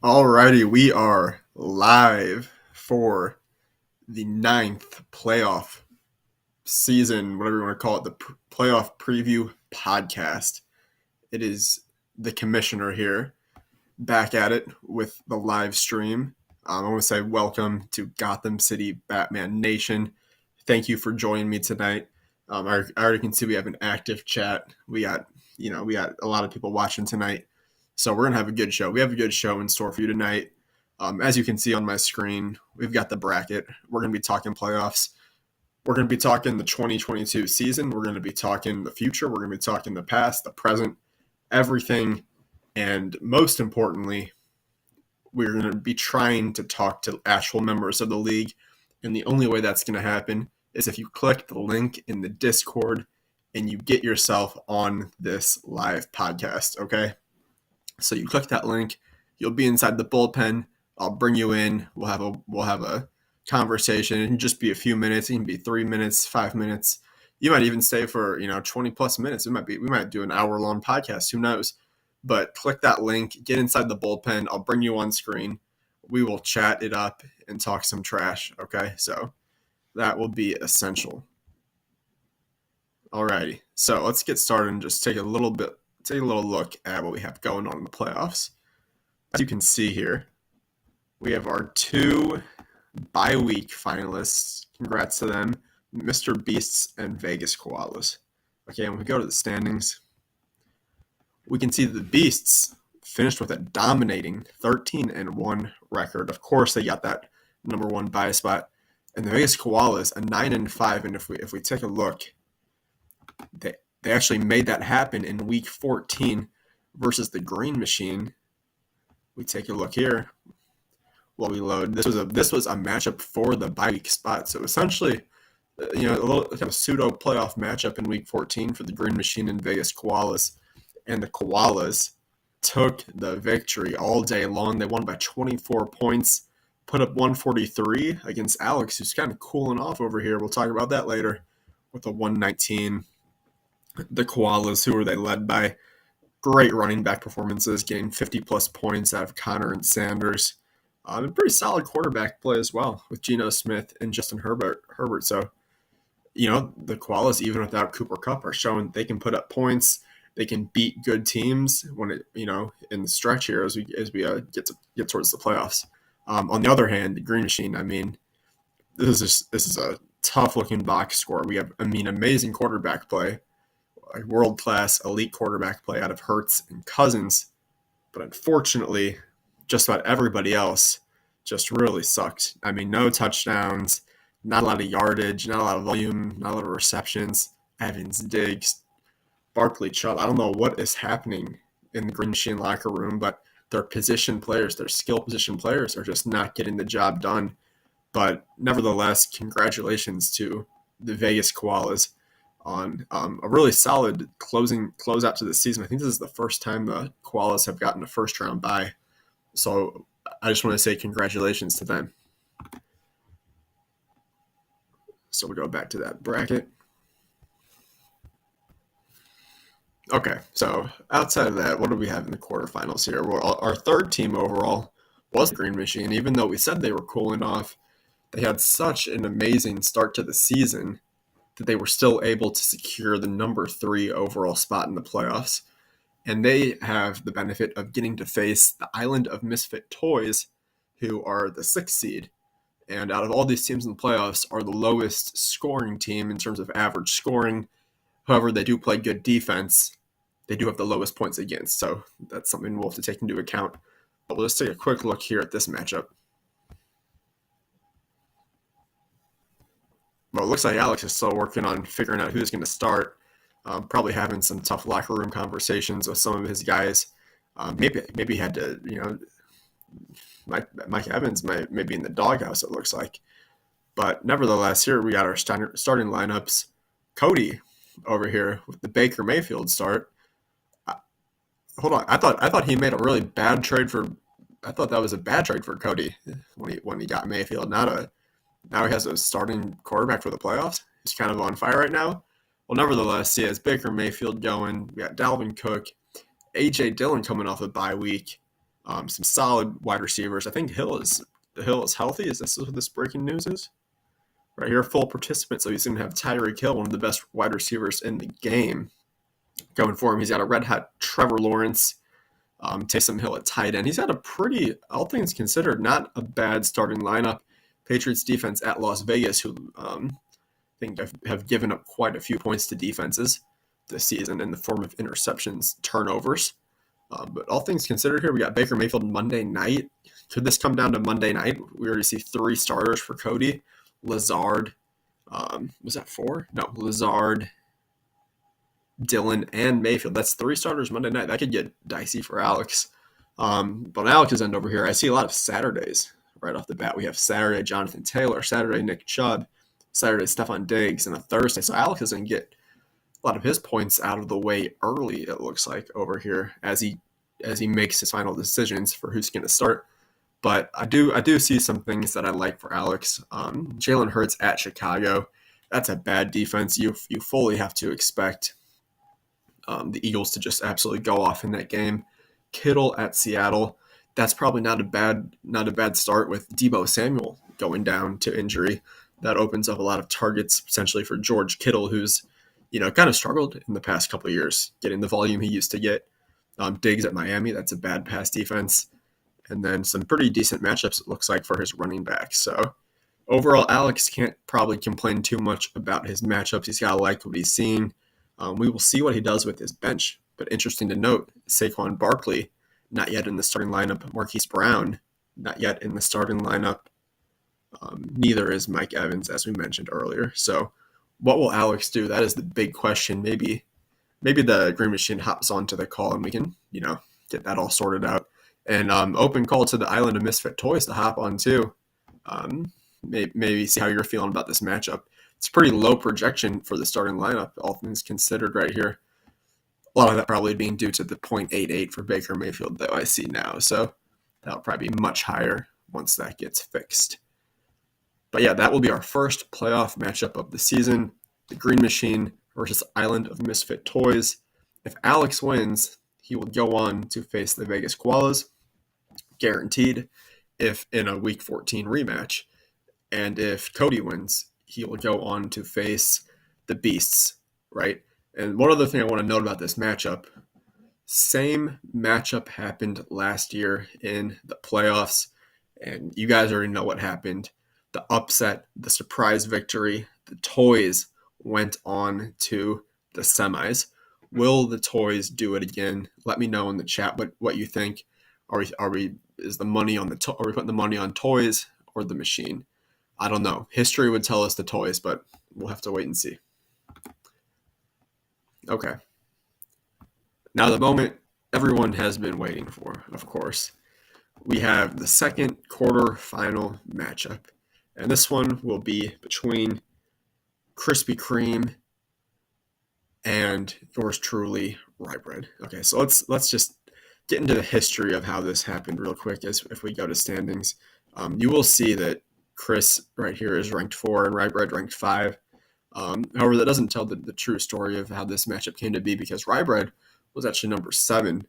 Alrighty, we are live for the ninth playoff season, whatever you want to call it, the playoff preview podcast. It is the commissioner here, back at it with the live stream. I want to say welcome to Gotham City Batman Nation. Thank you for joining me tonight. I already can see we have an active chat. We got a lot of people watching tonight. So we're going to have a good show. We have a good show in store for you tonight. As you can see on my screen, we've got the bracket. We're going to be talking playoffs. We're going to be talking the 2022 season. We're going to be talking the future. We're going to be talking the past, the present, everything. And most importantly, we're going to be trying to talk to actual members of the league. And the only way that's going to happen is if you click the link in the Discord and you get yourself on this live podcast, okay? So you click that link, you'll be inside the bullpen. I'll bring you in. We'll have a conversation. It can just be a few minutes. It can be 3 minutes, 5 minutes. You might even stay for 20 plus minutes. We might do an hour-long podcast. Who knows? But click that link, get inside the bullpen. I'll bring you on screen. We will chat it up and talk some trash. Okay, so that will be essential. Alrighty, so let's get started and just take a little look at what we have going on in the playoffs. As you can see here, we have our two bye-week finalists. Congrats to them, Mr. Beasts and Vegas Koalas. Okay, when we go to the standings, we can see the Beasts finished with a dominating 13-1 record. Of course, they got that number one bye spot. And the Vegas Koalas, a 9-5. And if we take a look, they actually made that happen in week 14 versus the Green Machine. We take a look here while we load. This was a matchup for the bye week spot. So essentially, a little kind of pseudo playoff matchup in week 14 for the Green Machine and Vegas Koalas. And the Koalas took the victory all day long. They won by 24 points, put up 143 against Alex, who's kind of cooling off over here. We'll talk about that later with a 119. The Koalas, who were they led by? Great running back performances, getting 50-plus points out of Connor and Sanders. And pretty solid quarterback play as well with Geno Smith and Justin Herbert. So, the Koalas, even without Cooper Kupp, are showing they can put up points. They can beat good teams when in the stretch here as we get towards the playoffs. On the other hand, the Green Machine, this is a tough-looking box score. We have, amazing quarterback play, like world-class elite quarterback play out of Hurts and Cousins. But unfortunately, just about everybody else just really sucked. No touchdowns, not a lot of yardage, not a lot of volume, not a lot of receptions. Evans, Diggs, Barkley, Chubb. I don't know what is happening in the Green Machine locker room, but their position players, their skill position players are just not getting the job done. But nevertheless, congratulations to the Vegas Koalas on a really solid closeout to the season. I think this is the first time the Koalas have gotten a first-round bye. So I just want to say congratulations to them. So we'll go back to that bracket. Okay, so outside of that, what do we have in the quarterfinals here? Well, our third team overall was the Green Machine. Even though we said they were cooling off, they had such an amazing start to the season that they were still able to secure the number 3 overall spot in the playoffs. And they have the benefit of getting to face the Island of Misfit Toys, who are the 6th seed. And out of all these teams in the playoffs, are the lowest scoring team in terms of average scoring. However, they do play good defense. They do have the lowest points against, so that's something we'll have to take into account. But we'll just take a quick look here at this matchup. Well, it looks like Alex is still working on figuring out who's going to start. Probably having some tough locker room conversations with some of his guys. Maybe he had to, Mike Evans may be in the doghouse, it looks like. But nevertheless, here we got our starting lineups. Cody over here with the Baker Mayfield start. Hold on, I thought he made a really bad trade for. I thought that was a bad trade for Cody when he got Mayfield. Now he has a starting quarterback for the playoffs. He's kind of on fire right now. Well, nevertheless, he has Baker Mayfield going. We got Dalvin Cook, A.J. Dillon coming off a bye week. Some solid wide receivers. I think Hill is healthy. Is this what this breaking news is? Right here, full participant. So he's going to have Tyreek Hill, one of the best wide receivers in the game, going for him. He's got a red hot Trevor Lawrence, Taysom Hill at tight end. He's got a pretty, all things considered, not a bad starting lineup. Patriots defense at Las Vegas, who I think have given up quite a few points to defenses this season in the form of interceptions, turnovers. But all things considered here, we got Baker Mayfield Monday night. Could this come down to Monday night? We already see 3 starters for Cody. Lazard, was that 4? No, Lazard, Dillon, and Mayfield. That's 3 starters Monday night. That could get dicey for Alex. But on Alex's end over here, I see a lot of Saturdays right off the bat. We have Saturday Jonathan Taylor, Saturday Nick Chubb, Saturday Stephon Diggs, and a Thursday. So Alex is going to get a lot of his points out of the way early, it looks like, over here as he makes his final decisions for who's going to start. But I do see some things that I like for Alex. Jalen Hurts at Chicago. That's a bad defense. You fully have to expect the Eagles to just absolutely go off in that game. Kittle at Seattle. That's probably not a bad start with Deebo Samuel going down to injury. That opens up a lot of targets potentially for George Kittle, who's kind of struggled in the past couple of years getting the volume he used to get. Diggs at Miami. That's a bad pass defense. And then some pretty decent matchups, it looks like, for his running backs. So overall, Alex can't probably complain too much about his matchups. He's got to like what he's seeing. We will see what he does with his bench. But interesting to note, Saquon Barkley, not yet in the starting lineup. Marquise Brown, not yet in the starting lineup. Neither is Mike Evans, as we mentioned earlier. So what will Alex do? That is the big question. Maybe the Green Machine hops onto the call and we can, get that all sorted out. And open call to the Island of Misfit Toys to hop on too. Maybe see how you're feeling about this matchup. It's pretty low projection for the starting lineup, all things considered right here. A lot of that probably being due to the 0.88 for Baker Mayfield that I see now. So that'll probably be much higher once that gets fixed. But yeah, that will be our first playoff matchup of the season. The Green Machine versus Island of Misfit Toys. If Alex wins, he will go on to face the Vegas Koalas, guaranteed, if in a Week 14 rematch. And if Cody wins, he will go on to face the Beasts, right? And one other thing I want to note about this matchup, same matchup happened last year in the playoffs, and you guys already know what happened. The upset, the surprise victory, the Toys went on to the semis. Will the Toys do it again? Let me know in the chat what you think. Are we are we putting the money on Toys or the Machine? I don't know. History would tell us the Toys, but we'll have to wait and see. Okay. Now the moment everyone has been waiting for, of course. We have the second quarterfinal matchup. And this one will be between Krispy Kreme and yours truly, Rye Bread. Okay, so let's just get into the history of how this happened real quick. As if we go to standings, you will see that Chris right here is ranked 4 and Rye Bread ranked 5. However, that doesn't tell the true story of how this matchup came to be, because Rye Bread was actually number 7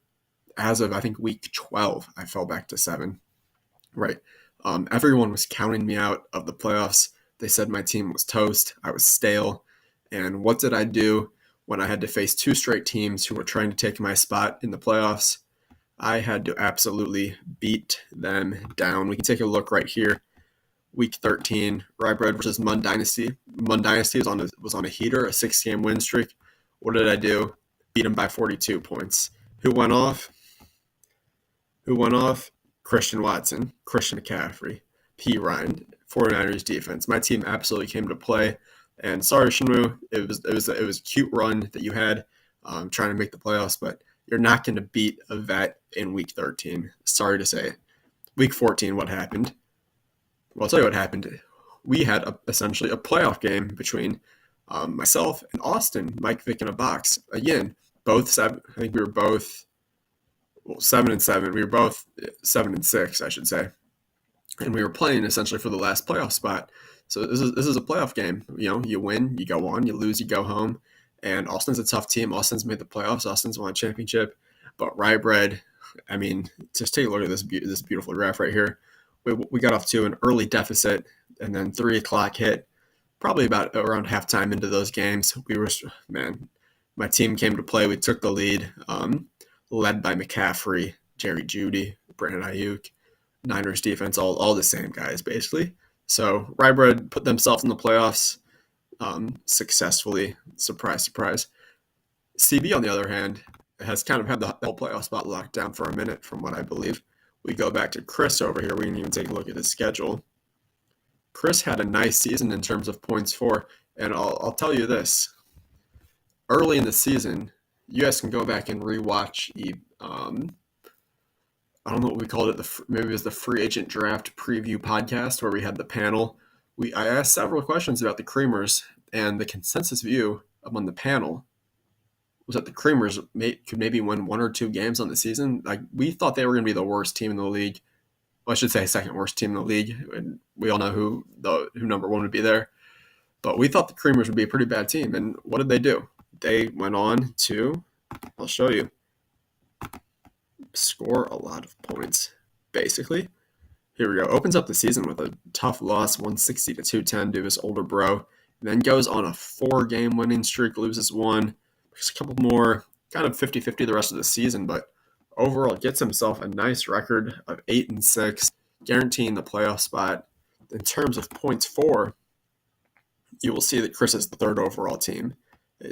as of, I think, week 12. I fell back to 7. Right. Everyone was counting me out of the playoffs. They said my team was toast. I was stale. And what did I do when I had to face 2 straight teams who were trying to take my spot in the playoffs? I had to absolutely beat them down. We can take a look right here. Week 13, Rye Bread versus Mun Dynasty. Mun Dynasty was on a heater, a 6-game win streak. What did I do? Beat them by 42 points. Who went off? Christian Watson, Christian McCaffrey, P. Ryan, 49ers defense. My team absolutely came to play. And sorry, Shinmu, it was a cute run that you had trying to make the playoffs, but you're not going to beat a vet in week 13. Sorry to say. Week 14, what happened? Well, I'll tell you what happened. We had essentially a playoff game between myself and Austin, Mike Vick in a box. Again, both 7. I think we were both 7-7. We were both 7-6, I should say, and we were playing essentially for the last playoff spot. So this is a playoff game. You win, you go on. You lose, you go home. And Austin's a tough team. Austin's made the playoffs. Austin's won a championship. But Rye Bread, I mean, just take a look at this beautiful graph right here. We got off to an early deficit, and then 3 o'clock hit. Probably about around halftime into those games, my team came to play. We took the lead, led by McCaffrey, Jerry Jeudy, Brandon Ayuk, Niners defense, all the same guys basically. So Rye Bread put themselves in the playoffs successfully. Surprise, surprise. CB, on the other hand, has kind of had the whole playoff spot locked down for a minute, from what I believe. We go back to Chris over here. We can even take a look at his schedule. Chris had a nice season in terms of points for, and I'll tell you this. Early in the season, you guys can go back and rewatch I don't know what we called it. Maybe it was the free agent draft preview podcast where we had the panel. I asked several questions about the Creamers, and the consensus view among the panel was that the Creamers could maybe win 1 or 2 games on the season. Like, we thought they were going to be the worst team in the league. Well, I should say second worst team in the league. And we all know who number one would be there. But we thought the Creamers would be a pretty bad team. And what did they do? They went on to, I'll show you, score a lot of points, basically. Here we go. Opens up the season with a tough loss, 160 to 210 to his older bro. Then goes on a 4-game winning streak, loses 1. There's a couple more, kind of 50-50 the rest of the season, but overall gets himself a nice record of 8-6, guaranteeing the playoff spot. In terms of points for, you will see that Chris is the 3rd overall team.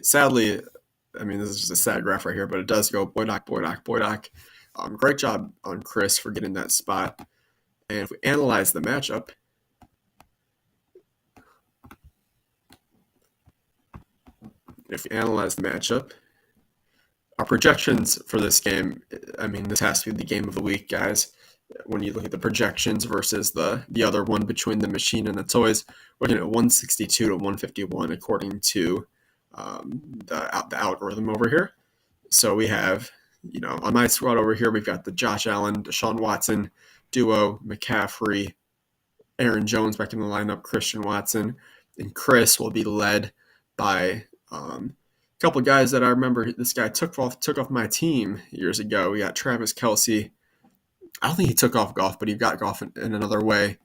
Sadly, I mean, this is just a sad graph right here, but it does go Boydock. Great job on Chris for getting that spot. And if we analyze the matchup, our projections for this game, I mean, this has to be the game of the week, guys. When you look at the projections versus the other one between the machine and the toys, we're looking at 162 to 151 according to the algorithm over here. So we have, on my squad over here, we've got the Josh Allen, Deshaun Watson duo, McCaffrey, Aaron Jones back in the lineup, Christian Watson, and Chris will be led by a couple of guys that I remember this guy took off my team years ago. We got Travis Kelce. I don't think he took off Goff, but he got Goff in another way.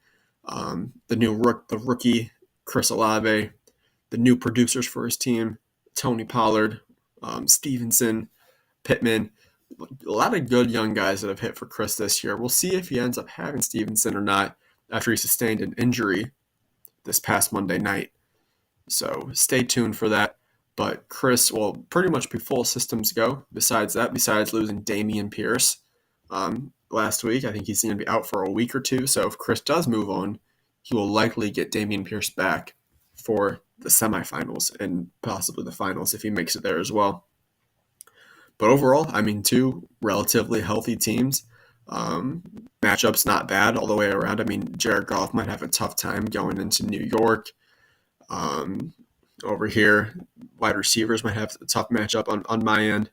The rookie, Chris Olave, the new producers for his team, Tony Pollard, Stevenson, Pittman. A lot of good young guys that have hit for Chris this year. We'll see if he ends up having Stevenson or not after he sustained an injury this past Monday night. So stay tuned for that. But Chris will pretty much be full systems go. Besides losing Dameon Pierce last week, I think he's going to be out for a week or 2. So if Chris does move on, he will likely get Dameon Pierce back for the semifinals and possibly the finals if he makes it there as well. But overall, I mean, 2 relatively healthy teams. Matchups not bad all the way around. I mean, Jared Goff might have a tough time going into New York. Over here, wide receivers might have a tough matchup on my end.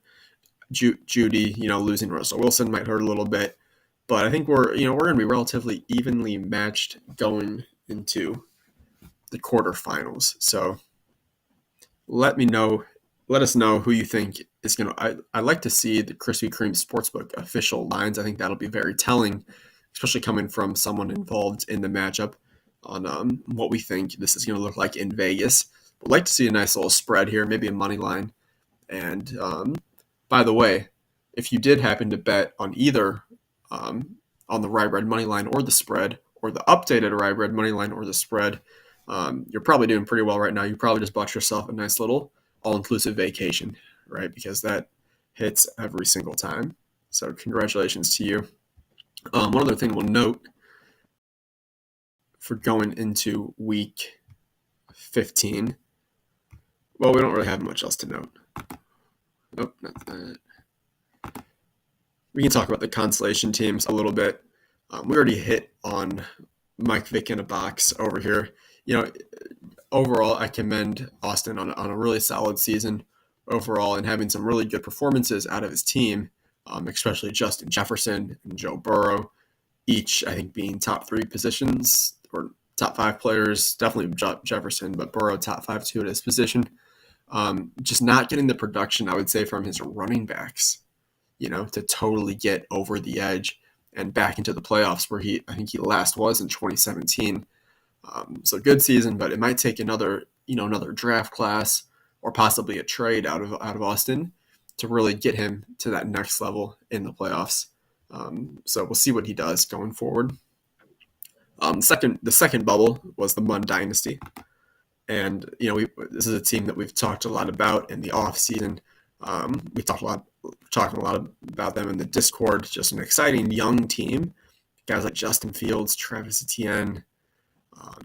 Jeudy, losing Russell Wilson might hurt a little bit. But I think we're going to be relatively evenly matched going into the quarterfinals. So let us know who you think is going to. I'd like to see the Krispy Kreme Sportsbook official lines. I think that'll be very telling, especially coming from someone involved in the matchup on what we think this is going to look like in Vegas. Would like to see a nice little spread here, maybe a money line. And by the way, if you did happen to bet on either on the Rye Bread money line or the spread, or the updated Rye Bread money line or the spread, you're probably doing pretty well right now. You probably just bought yourself a nice little all-inclusive vacation, right? Because that hits every single time. So congratulations to you. One other thing we'll note for going into week 15, well, we don't really have much else to note. Nope, not that. We can talk about the consolation teams a little bit. We already hit on Mike Vick in a box over here. Overall, I commend Austin on a really solid season overall and having some really good performances out of his team, especially Justin Jefferson and Joe Burrow, each, I think, being top 3 positions or top 5 players. Definitely Jefferson, but Burrow top 5 too at his position. Just not getting the production, I would say, from his running backs. to totally get over the edge and back into the playoffs where I think he last was in 2017. So good season, but it might take another draft class or possibly a trade out of Austin to really get him to that next level in the playoffs. So we'll see what he does going forward. The second bubble was the Mun Dynasty, and this is a team that we've talked a lot about in the off season. We talking a lot about them in the Discord. Just an exciting young team. Guys like Justin Fields, Travis Etienne,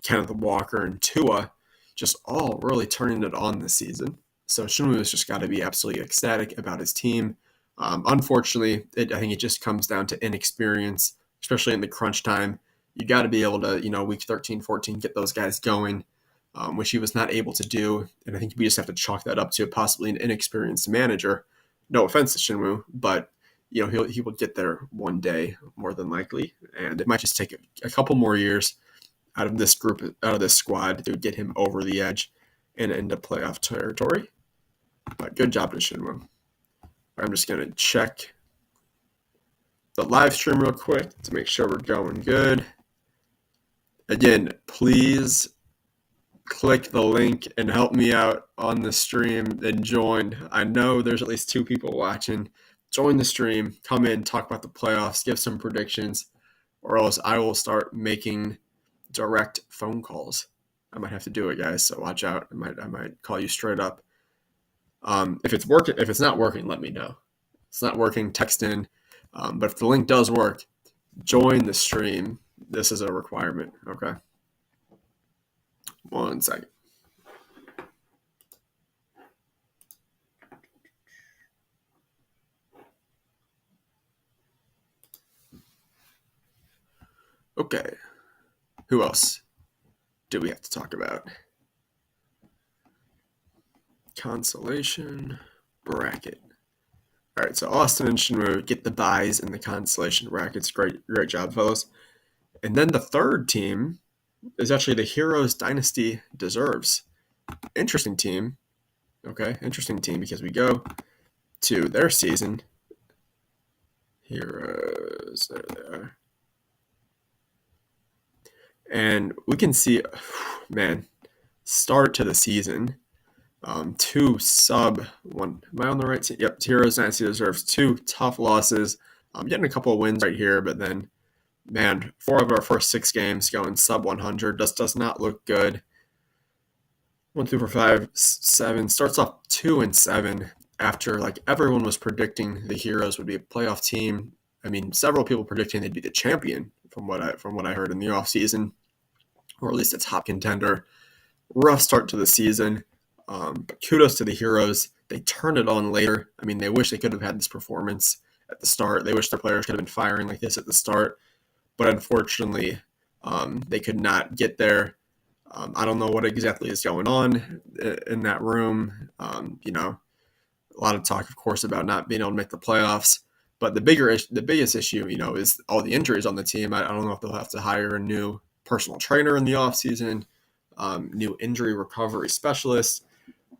Kenneth Walker, and Tua, just all really turning it on this season. So Shinmu has just got to be absolutely ecstatic about his team. Unfortunately, I think it just comes down to inexperience, especially in the crunch time. You got to be able to, week 13, 14, get those guys going, which he was not able to do. And I think we just have to chalk that up to possibly an inexperienced manager. No offense to Shinmu, but he will get there one day more than likely, and it might just take a couple more years out of this group, out of this squad, to get him over the edge and into playoff territory. But good job to Shinmu. I'm just going to check the live stream real quick to make sure we're going good. Again, please click the link and help me out on the stream and join. I know there's at least 2 people watching. Join the stream, come in, talk about the playoffs, give some predictions, or else I will start making direct phone calls. I might have to do it, guys, so watch out. I might call you straight up. If it's not working, let me know. If it's not working, text in. But if the link does work, join the stream. This is a requirement. Okay. 1 second. Okay. Who else do we have to talk about? Consolation bracket. All right, so Austin and Shinmu get the buys in the consolation brackets. Great job, fellas. And then the third team is actually the Heroes Dynasty Deserves. Interesting team. Okay, interesting team because we go to their season. Heroes, there they are. And we can see, man, start to the season. 2 sub one. Am I on the right team? Yep, Heroes Dynasty Deserves 2 tough losses. I'm getting a couple of wins right here, but then, man, 4 of our first 6 games going sub 100. Does not look good. 1, 2, 4, 5, 7. Starts off 2-7 after everyone was predicting the Heroes would be a playoff team. I mean, several people predicting they'd be the champion from what I heard in the offseason, or at least a top contender. Rough start to the season. But kudos to the Heroes. They turned it on later. I mean, they wish they could have had this performance at the start. They wish their players could have been firing like this at the start. But unfortunately, they could not get there. I don't know what exactly is going on in that room. A lot of talk, of course, about not being able to make the playoffs. But the biggest issue, is all the injuries on the team. I don't know if they'll have to hire a new personal trainer in the offseason, new injury recovery specialist.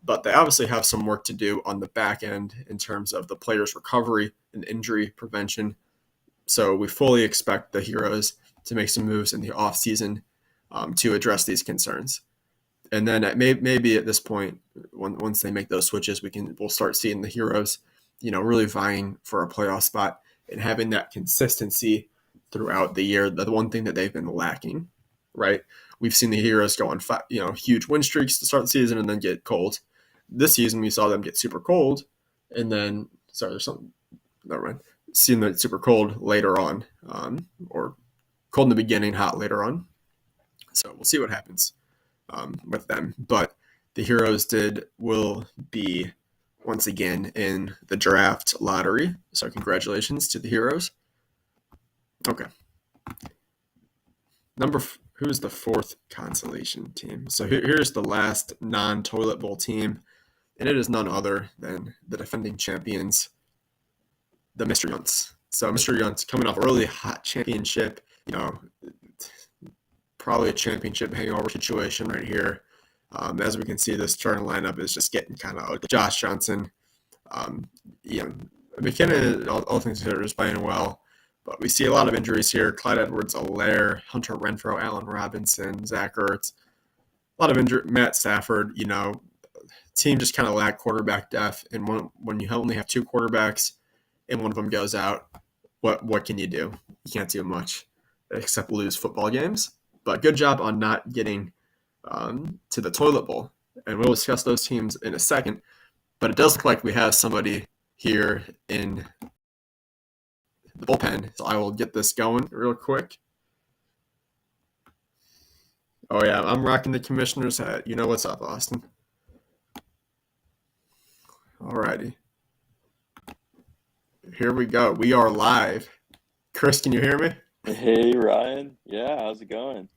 But they obviously have some work to do on the back end in terms of the players' recovery and injury prevention. So we fully expect the Heroes to make some moves in the offseason to address these concerns. And then maybe at this point, once they make those switches, we'll start seeing the Heroes, really vying for a playoff spot and having that consistency throughout the year. The one thing that they've been lacking, right? We've seen the Heroes go on huge win streaks to start the season and then get cold. This season, we saw them get super cold, and then there's something. Never mind. Seeing them super cold later on, or cold in the beginning, hot later on. So we'll see what happens with them. But the Heroes will be once again in the draft lottery. So congratulations to the Heroes. Okay. Who's the 4th consolation team? So here's the last non-toilet bowl team, and it is none other than the defending champions, the Mr. Yunts. So Mr. Yunts coming off a really hot championship, probably a championship hangover situation right here. As we can see, this starting lineup is just getting kind of ugly. Josh Johnson, McKinnon, all things considered, is playing well. But we see a lot of injuries here. Clyde Edwards-Helaire, Hunter Renfrow, Allen Robinson, Zach Ertz. A lot of injury. Matt Stafford, team just kind of lacked quarterback depth. And when you only have two quarterbacks and one of them goes out, what can you do? You can't do much except lose football games. But good job on not getting to the toilet bowl. And we'll discuss those teams in a second. But it does look like we have somebody here in the bullpen. So I will get this going real quick. Oh, yeah, I'm rocking the commissioner's hat. You know what's up, Austin. Alrighty. Here we go. We are live. Chris, can you hear me? Hey Ryan, yeah, how's it going?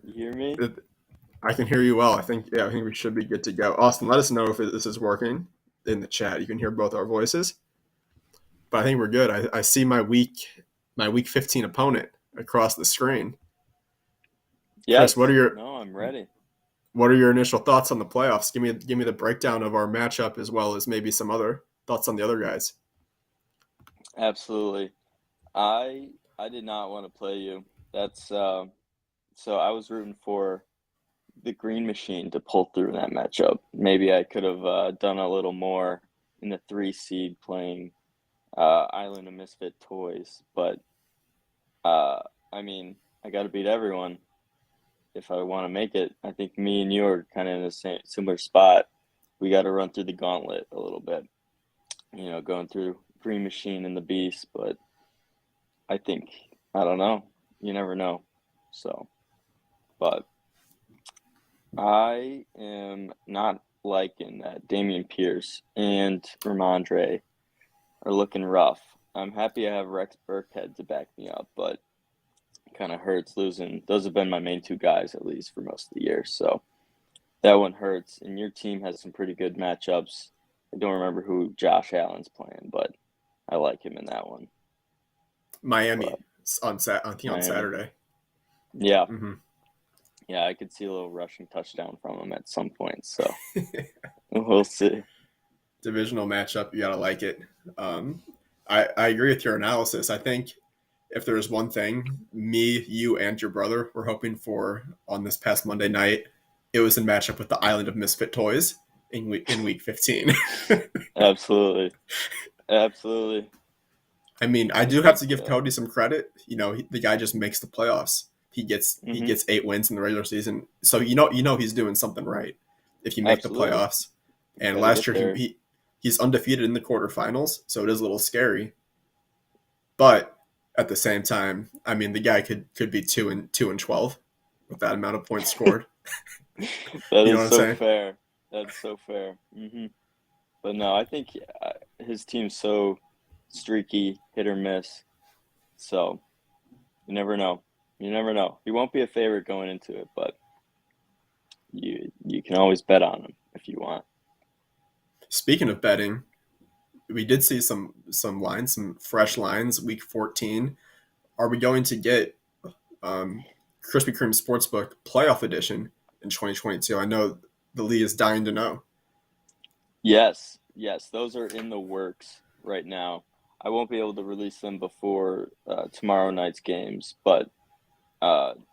You hear me? I can hear you well. I think we should be good to go. Austin, let us know if this is working in the chat. You can hear both our voices. But I think we're good. I see my week 15 opponent across the screen. Chris, Yes. No, I'm ready. what are your initial thoughts on the playoffs? Give me the breakdown of our matchup as well as maybe some other thoughts on the other guys. Absolutely. I did not want to play you. That's so I was rooting for the Green Machine to pull through in that matchup. Maybe I could have done a little more in the 3 seed playing Island of Misfit Toys, but uh, I mean, I got to beat everyone if I want to make it. I think me and you are kind of in the same similar spot. We got to run through the gauntlet a little bit, going through Green Machine and the Beast, but I think I don't know. You never know. So, but I am not liking that Damian Pierce and Ramondre are looking rough. I'm happy I have Rex Burkhead to back me up, but it kind of hurts losing. Those have been my main two guys, at least for most of the year. So that one hurts. And your team has some pretty good matchups. I don't remember who Josh Allen's playing, but I like him in that one. Miami But on Miami. Saturday. Yeah. Mm-hmm. Yeah, I could see a little rushing touchdown from him at some point. So we'll see. Divisional matchup, you gotta like it. Um, I agree with your analysis. I think if there's one thing me, you, and your brother were hoping for on this past Monday night, it was a matchup with the Island of Misfit Toys in week 15. Absolutely. Absolutely. I mean, I I do have think, to give Cody some credit. The guy just makes the playoffs. He hmm gets 8 wins in the regular season, so he's doing something right if you make the absolutely. playoffs. And Got to last get year there. he's undefeated in the quarterfinals, so it is a little scary. But at the same time, I mean, the guy could be 2-12 with that amount of points scored. That You know is what I'm so saying? fair. That's so fair. But no, I think his team's so streaky, hit or miss. So you never know. You never know. He won't be a favorite going into it, but you can always bet on him if you want. Speaking of betting, we did see some fresh lines, week 14. Are we going to get Krispy Kreme Sportsbook Playoff Edition in 2022? I know the league is dying to know. Yes, yes, those are in the works right now. I won't be able to release them before tomorrow night's games, but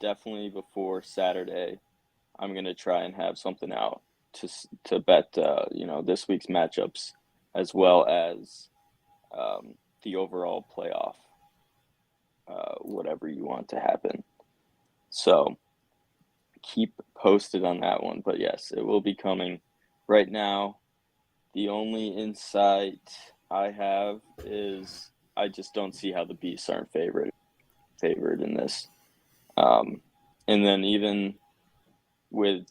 definitely before Saturday, I'm gonna try and have something out to bet this week's matchups as well as the overall playoff, whatever you want to happen. So keep posted on that one. But yes, it will be coming. Right now, the only insight I have is I just don't see how the Beasts aren't favored in this. Um, and then even with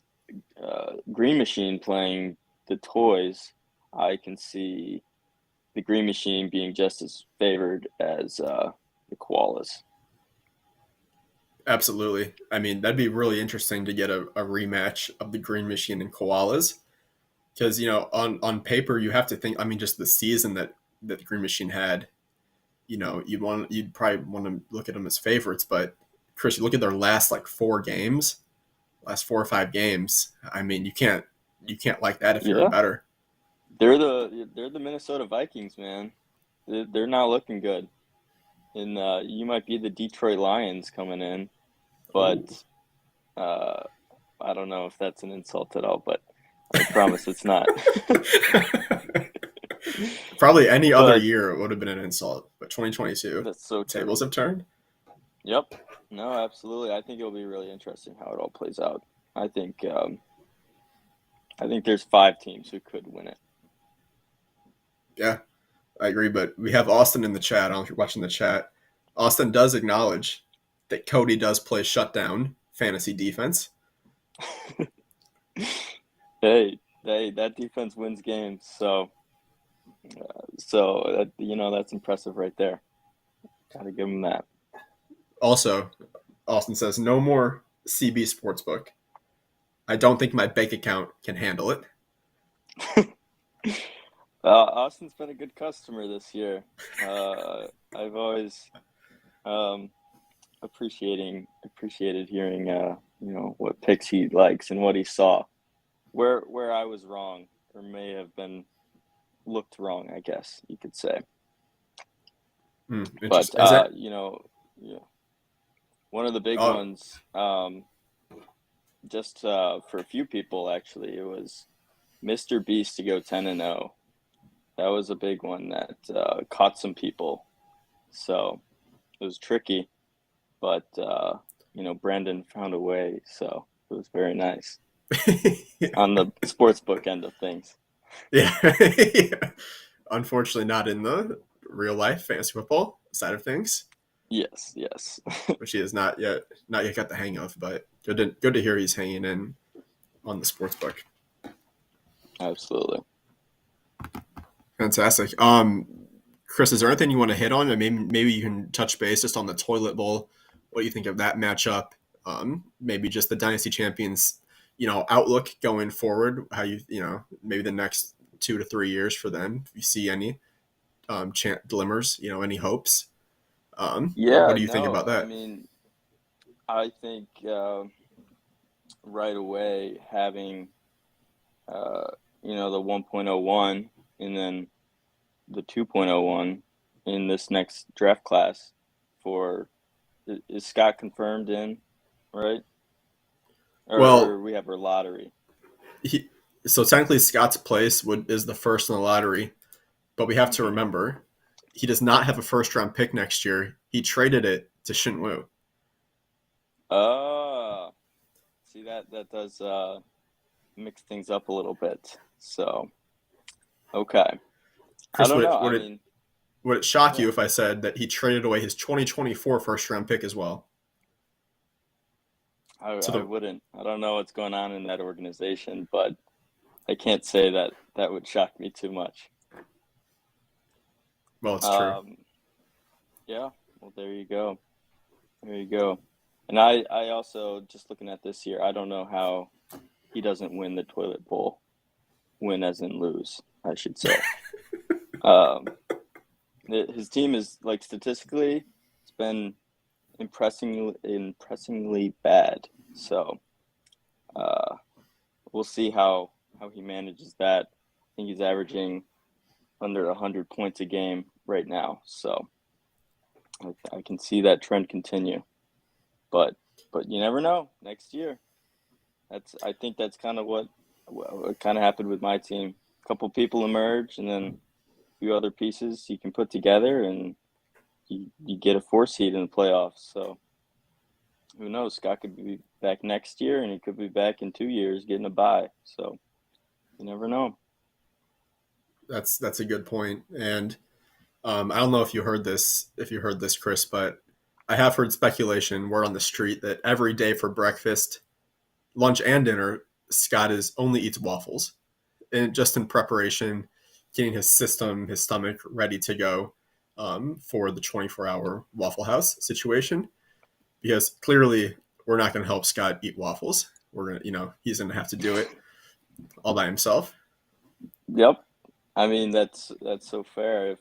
Green Machine playing the toys, I can see the Green Machine being just as favored as the Koalas. Absolutely. I mean, that'd be really interesting to get a rematch of the Green Machine and Koalas. Because, on paper, you have to think, I mean, just the season that the Green Machine had, you'd probably want to look at them as favorites. But, Chris, you look at their last, like, last 4 or 5 games. I mean, you can't like that if you're a Yeah, better. they're the Minnesota Vikings, man. they're not looking good. And you might be the Detroit Lions coming in, but Oh. uh, I don't know if that's an insult at all, but I promise it's not. Probably any other But year it would have been an insult, but 2022, that's so tables true. have turned. Yep. No, absolutely. I think it'll be really interesting how it all plays out. I think um, I think there's 5 teams who could win it. Yeah, I agree. But we have Austin in the chat. I don't know if you're watching the chat. Austin does acknowledge that Cody does play shutdown fantasy defense. Hey, that defense wins games. So that's impressive right there. Gotta give them that. Also, Austin says no more CB Sportsbook. I don't think my bank account can handle it. Austin's been a good customer this year. I've always um, appreciated hearing what picks he likes and what he saw. Where I was wrong or may have been looked wrong, I guess you could say. But Interesting. Is that? yeah, one of the big Oh, ones, just for a few people actually, it was Mr. Beast to go 10-0. That was a big one that caught some people. So it was tricky, but Brandon found a way, so it was very nice on the sports book end of things. yeah. Unfortunately, not in the real life fantasy football side of things, Yes, yes, which he has not yet got the hang of. But good to hear he's hanging in on the sports book. absolutely. Fantastic. Chris, is there anything you want to hit on? And maybe you can touch base just on the toilet bowl. What do you think of that matchup? Maybe just the dynasty champions, outlook going forward. How maybe the next 2 to 3 years for them. If you see any glimmers, any hopes. What Yeah, do you think no, about I that? mean, I think right away having uh, the 1.01 and then the 2.01 in this next draft class for is Scott confirmed in, right? Or Well, we have our lottery. he, so technically Scott's place is the first in the lottery, but we have to Hmm. remember he does not have a first round pick next year. He traded it to Shinwu. Uh, See that does mix things up a little bit. So, okay. I Chris, don't would know. it I would it mean, would it shock yeah. you if I said that he traded away his 2024 first round pick as well to I the? wouldn't. I don't know what's going on in that organization, but I can't say that that would shock me too much. Well, it's true. Um, yeah, well, there you go. There you go. And I also, just looking at this year, I don't know how he doesn't win the toilet bowl. Win as in lose, I should say. Um, his team is like statistically, it's been impressingly bad. So uh, we'll see how he manages that. I think he's averaging under 100 points a game right now. So I can see that trend continue. But you never know. Next year, I think that's kind of what kind of happened with my team. A couple people emerge, and then a few other pieces you can put together, and you get a 4 seed in the playoffs. So who knows? Scott could be back next year, and he could be back in 2 years getting a bye. So you never know. That's a good point. And I don't know if you heard this, Chris, but I have heard speculation word on the street that every day for breakfast, lunch, and dinner, Scott is only eats waffles, and just in preparation, getting his stomach ready to go for the 24-hour Waffle House situation. Because clearly, we're not going to help Scott eat waffles. We're gonna, he's going to have to do it all by himself. Yep. I mean that's so fair. If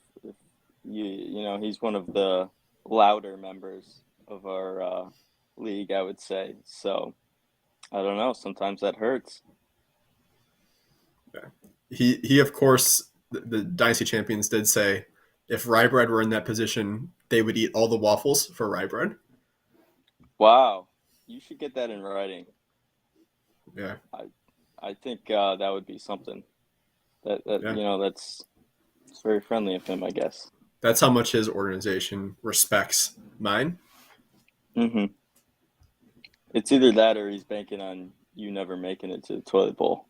he's one of the louder members of our league, I would say. So I don't know. Sometimes that hurts. He of course, the Dynasty champions did say If Rye Bread were in that position, they would eat all the waffles for Rye Bread. Wow, you should get that in writing. Yeah, I I think that would be something that yeah. that's it's very friendly of him, I guess. That's how much his organization respects mine. Hmm. It's either that or he's banking on you never making it to the toilet bowl.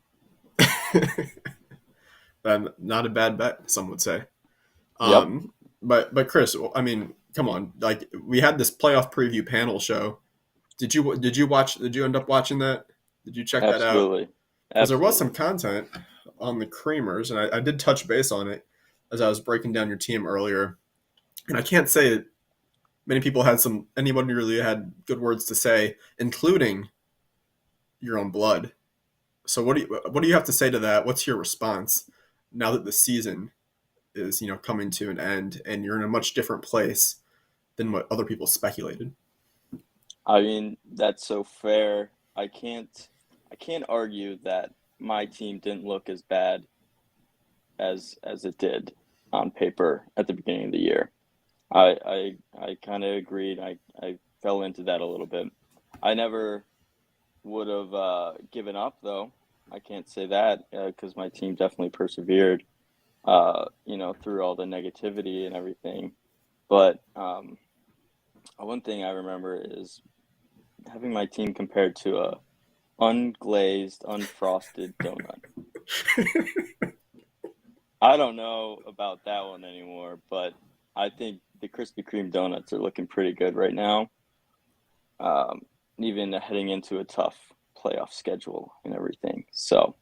Not a bad bet, some would say. Yep, But Chris, I mean, come on. Like we had this playoff preview panel show. Did you watch? Did you end up watching that? Did you check that out? absolutely, Because there was some absolutely. content on the Creamers, and I did touch base on it as I was breaking down your team earlier. And I can't say that many people had some anyone really had good words to say, including your own blood. So what do you have to say to that? What's your response now that the season is coming to an end and you're in a much different place than what other people speculated? I mean, that's so fair. I can't argue that my team didn't look as bad as it did on paper at the beginning of the year. I kind of agreed. I fell into that a little bit. I never would have given up though. I can't say that because my team definitely persevered. Through all the negativity and everything. But one thing I remember is having my team compared to a unglazed, unfrosted donut. I don't know about that one anymore, but I think the Krispy Kreme donuts are looking pretty good right now. Um, Even heading into a tough playoff schedule and everything. So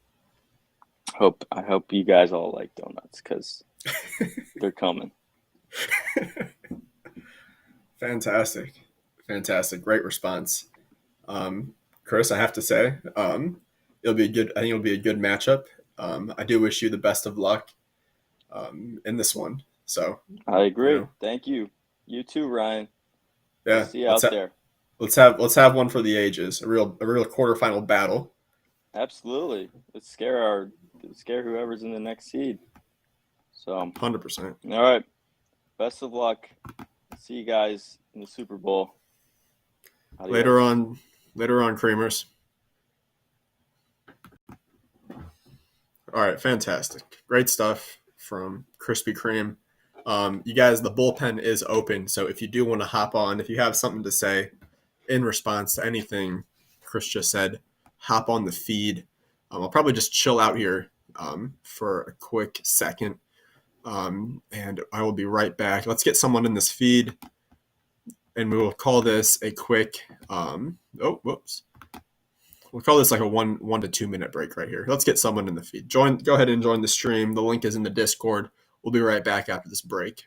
I hope you guys all like donuts because they're coming. Fantastic, fantastic, great response, um, Chris. I have to say, it'll be good. I think it'll be a good matchup. I do wish you the best of luck in this one. So, I you agree. know, Thank you. You too, Ryan. I'll yeah, see you out there. let's have one for the ages. A real quarterfinal battle. Absolutely. Let's scare whoever's in the next seed. So, all 100%. right. Best of luck. See you guys in the Super Bowl. Later Adios. on, later on, Creamers. All right, fantastic, great stuff from Krispy Kreme. You guys, the bullpen is open, so if you do want to hop on, if you have something to say in response to anything Chris just said, hop on the feed. I'll probably just chill out here for a quick second, and I will be right back. Let's get someone in this feed, and we will call this a quick. Oh, whoops. We'll call this like a 1 to 2 minute break right here. Let's get someone in the feed. Go ahead and join the stream. The link is in the Discord. We'll be right back after this break.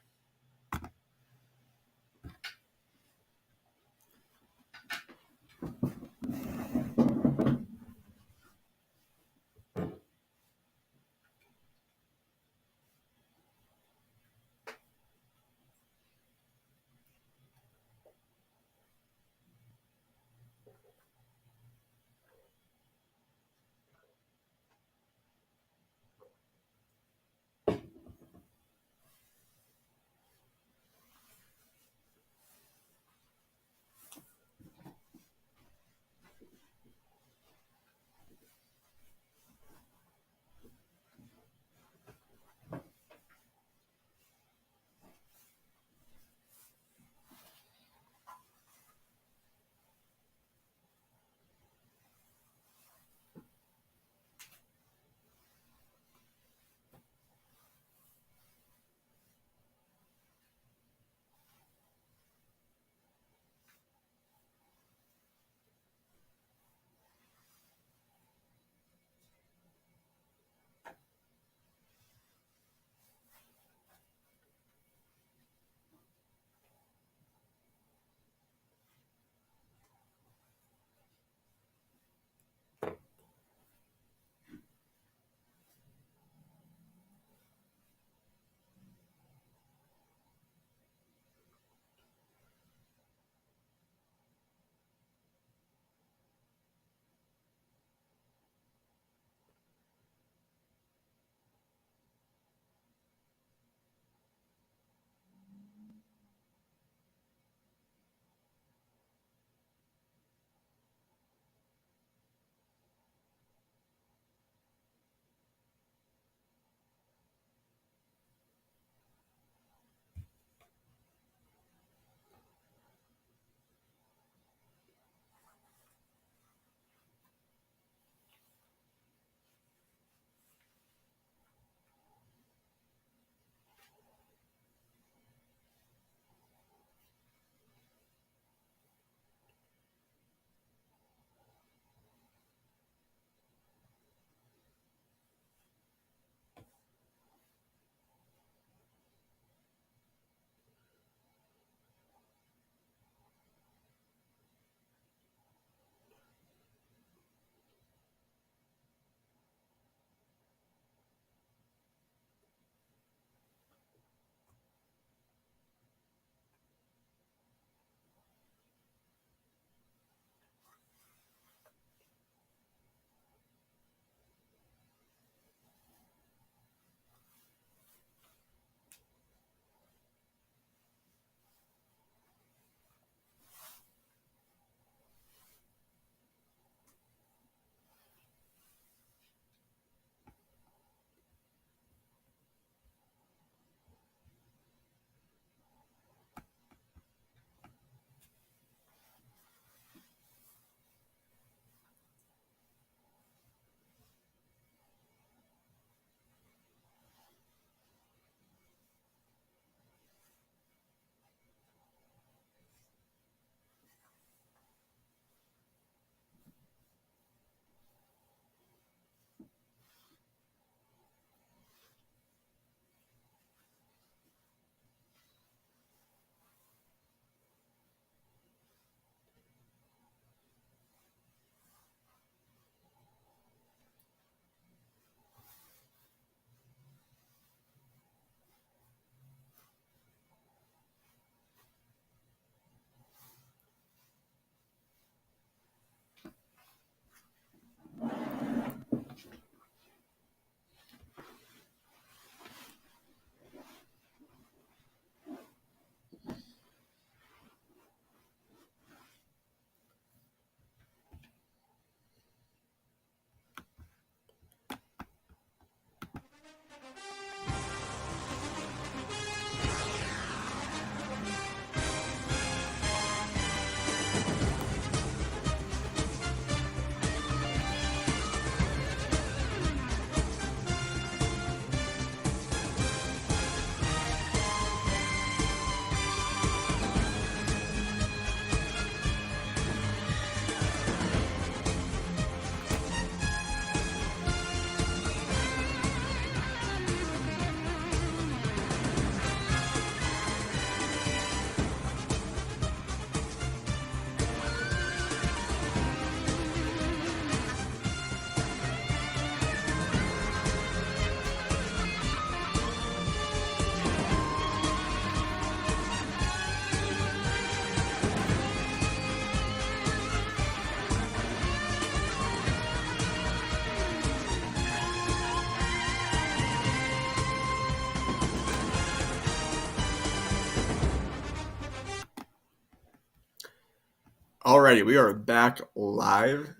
Alrighty, we are back live,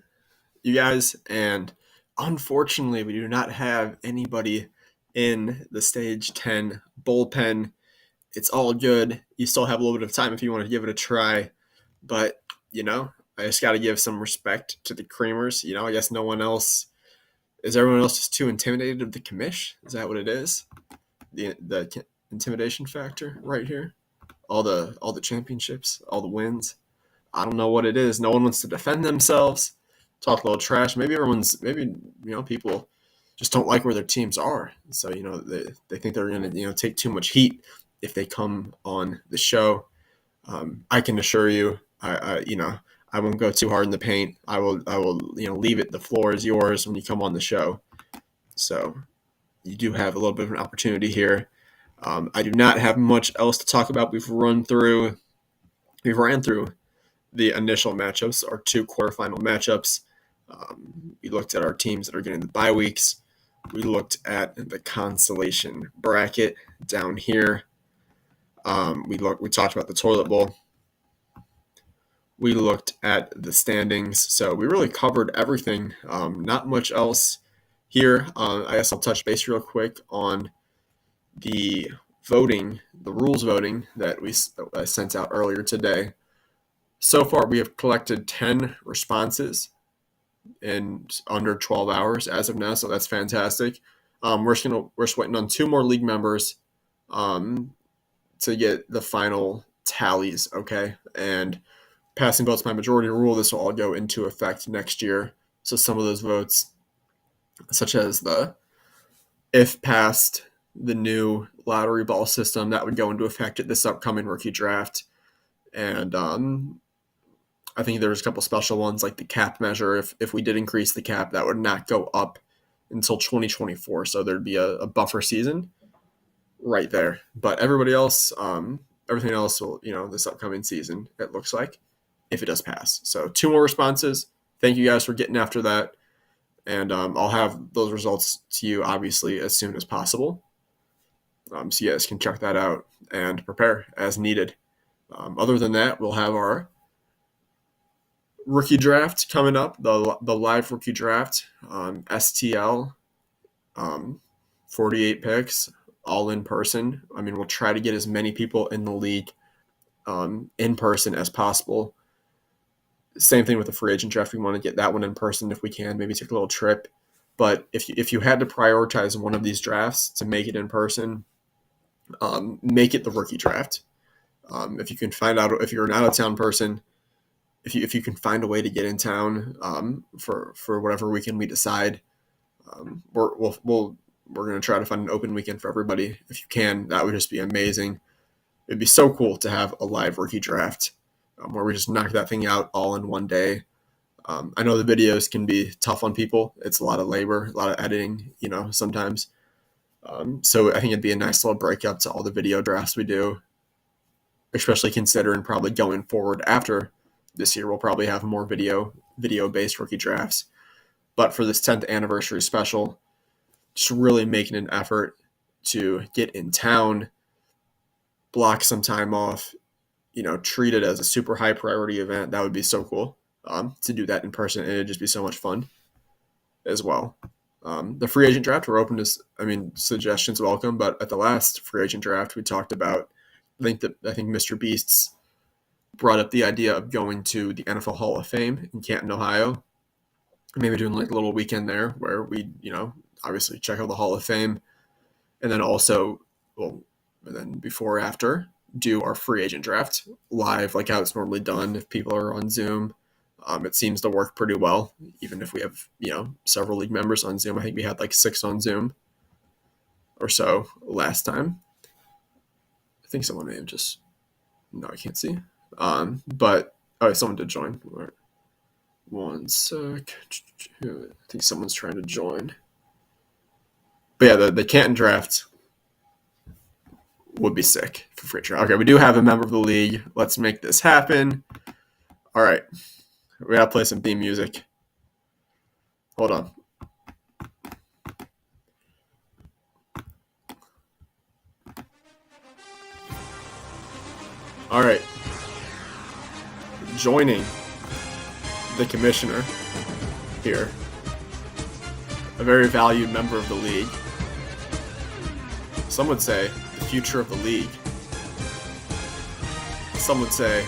you guys, and unfortunately, we do not have anybody in the Stage 10 bullpen. It's all good. You still have a little bit of time if you want to give it a try, but, I just got to give some respect to the Creamers. I guess no one else, is everyone else just too intimidated of the commish? Is that what it is? The intimidation factor right here? All the championships, all the wins. I don't know what it is. No one wants to defend themselves, talk a little trash. Maybe people just don't like where their teams are. So they think they're going to take too much heat if they come on the show. I can assure you, I won't go too hard in the paint. I will leave it. The floor is yours when you come on the show. So you do have a little bit of an opportunity here. I do not have much else to talk about. We've ran through the initial matchups, our two quarterfinal matchups. We looked at our teams that are getting the bye weeks. We looked at the consolation bracket down here. We talked about the toilet bowl. We looked at the standings. So we really covered everything. Not much else here. I guess I'll touch base real quick on the rules voting that I sent out earlier today. So far, we have collected 10 responses in under 12 hours as of now, so that's fantastic. We're just waiting on 2 more league members to get the final tallies, okay? And passing votes by majority rule, this will all go into effect next year. So some of those votes, such as if passed, the new lottery ball system, that would go into effect at this upcoming rookie draft. And I think there's a couple special ones like the cap measure. If we did increase the cap, that would not go up until 2024. So there'd be a buffer season right there. But everybody else, everything else will, this upcoming season, it looks like, if it does pass. So 2 more responses. Thank you guys for getting after that. And I'll have those results to you, obviously, as soon as possible. So you guys can check that out and prepare as needed. Other than that, we'll have our rookie draft coming up, the live rookie draft, STL, 48 picks, all in person. I mean, we'll try to get as many people in the league in person as possible. Same thing with the free agent draft. We want to get that one in person if we can, maybe take a little trip. But if you had to prioritize one of these drafts to make it in person, make it the rookie draft. If you can find out, if you're an out-of-town person, if you can find a way to get in town for whatever weekend we decide, we're going to try to find an open weekend for everybody. If you can, that would just be amazing. It'd be so cool to have a live rookie draft where we just knock that thing out all in one day. I know the videos can be tough on people. It's a lot of labor, a lot of editing, sometimes. So I think it'd be a nice little breakup to all the video drafts we do, especially considering probably going forward after this year, we'll probably have more video-based rookie drafts. But for this 10th anniversary special, just really making an effort to get in town, block some time off, treat it as a super high priority event. That would be so cool to do that in person. And it'd just be so much fun as well. The free agent draft, we're open to, suggestions welcome. But at the last free agent draft, we talked about, I think Mr. Beasts brought up the idea of going to the NFL Hall of Fame in Canton, Ohio. Maybe doing like a little weekend there where we, obviously check out the Hall of Fame. And then also, before or after, do our free agent draft live like how it's normally done if people are on Zoom. It seems to work pretty well, even if we have, several league members on Zoom. I think we had like 6 on Zoom or so last time. I think someone may have just, no, I can't see. But someone did join. One sec. I think someone's trying to join. But yeah, the Canton draft would be sick for free trial. Okay, we do have a member of the league. Let's make this happen. All right. We gotta play some theme music. Hold on. All right. Joining the commissioner here, a very valued member of the league. Some would say the future of the league. Some would say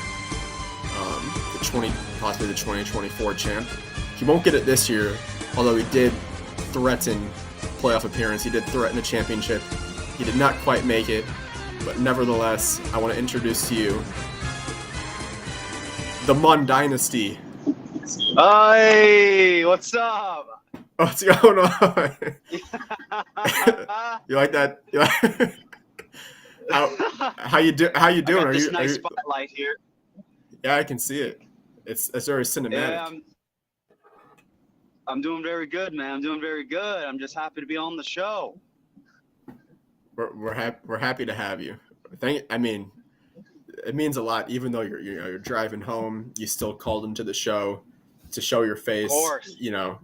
possibly the 2024 champ. He won't get it this year, although he did threaten playoff appearance. He did threaten a championship. He did not quite make it, but nevertheless, I want to introduce to you the Mun Dynasty. Hey, what's up? What's going on? You like that? You like... how you doing? I got this nice spotlight here. Yeah, I can see it. It's very cinematic. Yeah, I'm doing very good, man. I'm doing very good. I'm just happy to be on the show. We're happy to have you. I mean, it means a lot. Even though you're driving home, you still called into the show to show your face. Of course. You know,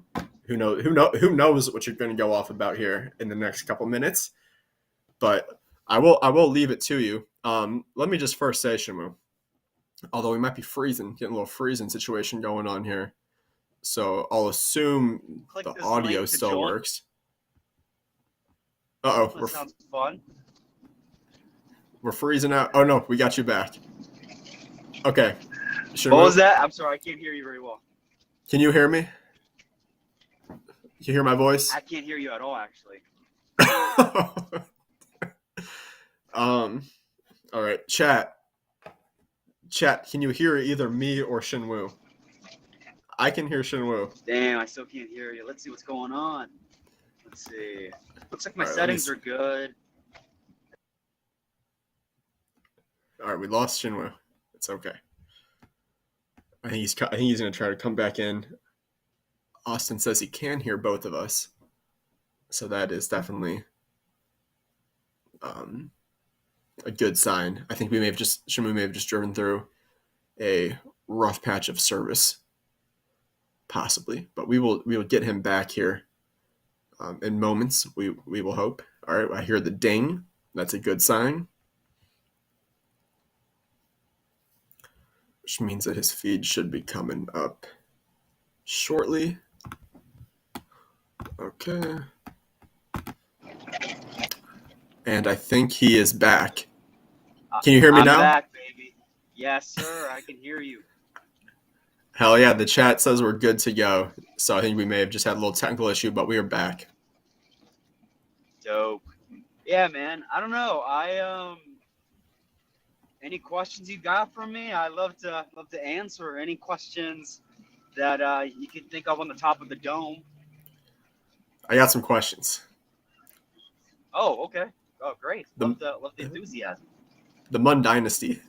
who knows what you're going to go off about here in the next couple minutes. But I will leave it to you. Let me just first say, Shamu, although we might be freezing, getting a little freezing situation going on here. So I'll assume the audio still works. Uh-oh. That sounds fun. We're freezing out. Oh, no, we got you back. Okay. What was that? I'm sorry, I can't hear you very well. Can you hear me? Can you hear my voice? I can't hear you at all, actually. All right. Chat, can you hear either me or Shinwoo? I can hear Shinwoo. Damn, I still can't hear you. Let's see what's going on. Let's see. Looks like my right, settings are good. All right, we lost Shinwoo. It's okay. I think he's going to try to come back in. Austin says he can hear both of us, so that is definitely a good sign. I think Shinwoo may have just driven through a rough patch of service, possibly, but we will get him back here in moments. We will hope. All right, I hear the ding. That's a good sign, which means that his feed should be coming up shortly. Okay. And I think he is back. Can you hear me now? I'm back, baby. Yes, sir. I can hear you. Hell yeah. The chat says we're good to go. So I think we may have just had a little technical issue, but we are back. Dope. Yeah, man. I don't know. Any questions you got for me? I love to answer any questions that you can think of on the top of the dome. I got some questions. Oh, okay. Oh, great. Love the enthusiasm. The Mun Dynasty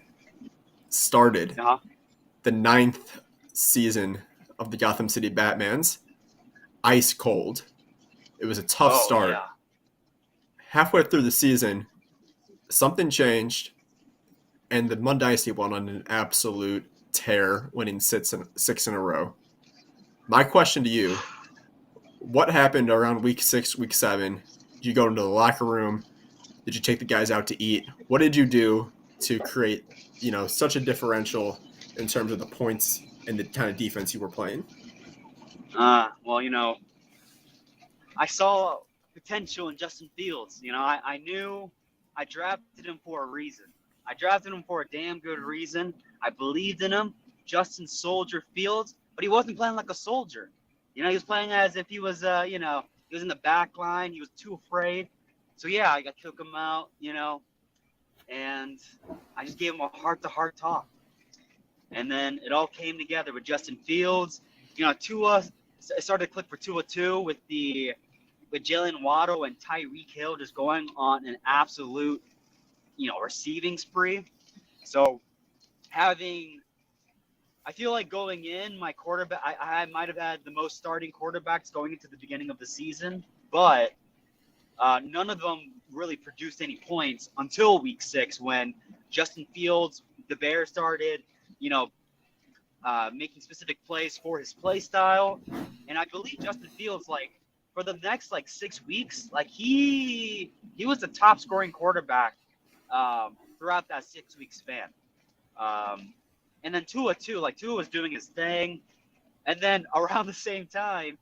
started the 9th season of the Gotham City Batmans ice cold. It was a tough start. Yeah. Halfway through the season, something changed, and the Mun Dynasty went on an absolute tear, winning six in a row. My question to you, what happened around week 6, week 7? Did you go into the locker room? Did you take the guys out to eat? What did you do to create, such a differential in terms of the points and the kind of defense you were playing? Well, I saw potential in Justin Fields. I knew I drafted him for a reason. I drafted him for a damn good reason. I believed in him. Justin Soldier Fields, but he wasn't playing like a soldier. He was playing as if he was, he was in the back line. He was too afraid. So, yeah, I took him out, and I just gave him a heart-to-heart talk. And then it all came together with Justin Fields. Tua, it started to click for Tua too with Jalen Waddle and Tyreek Hill just going on an absolute, receiving spree. So I feel like going in, my quarterback, I might have had the most starting quarterbacks going into the beginning of the season, but none of them really produced any points until week 6 when Justin Fields, the Bears started, making specific plays for his play style. And I believe Justin Fields, for the next, 6 weeks, he was the top scoring quarterback throughout that 6 week span. And then Tua, too. Tua was doing his thing. And then around the same time,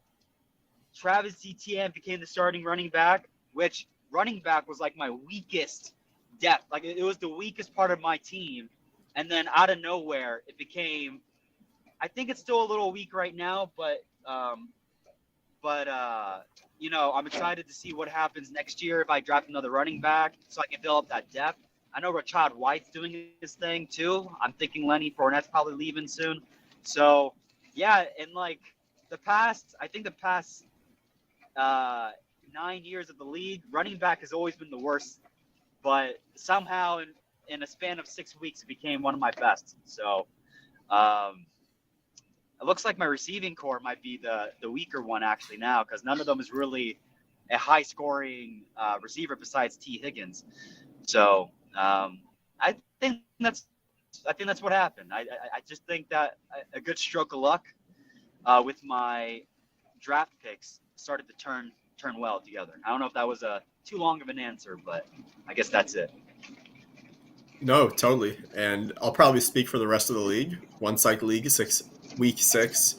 Travis Etienne became the starting running back, which running back was like my weakest depth. Like it was the weakest part of my team. And then out of nowhere, it became. I think it's still a little weak right now, but I'm excited to see what happens next year if I draft another running back, so I can fill up that depth. I know Rashad White's doing his thing too. I'm thinking Lenny Fournette's probably leaving soon. So yeah, and like I think the past uh, 9 years of the league, running back has always been the worst. But somehow in a span of 6 weeks, it became one of my best. So um, it looks like my receiving core might be the weaker one actually now, because none of them is really a high scoring receiver besides T Higgins. So I think that's what happened. I just think that a good stroke of luck with my draft picks started to turn well together. I don't know if that was a too long of an answer, but I guess that's it. No, totally. And I'll probably speak for the rest of the league. Once like week 6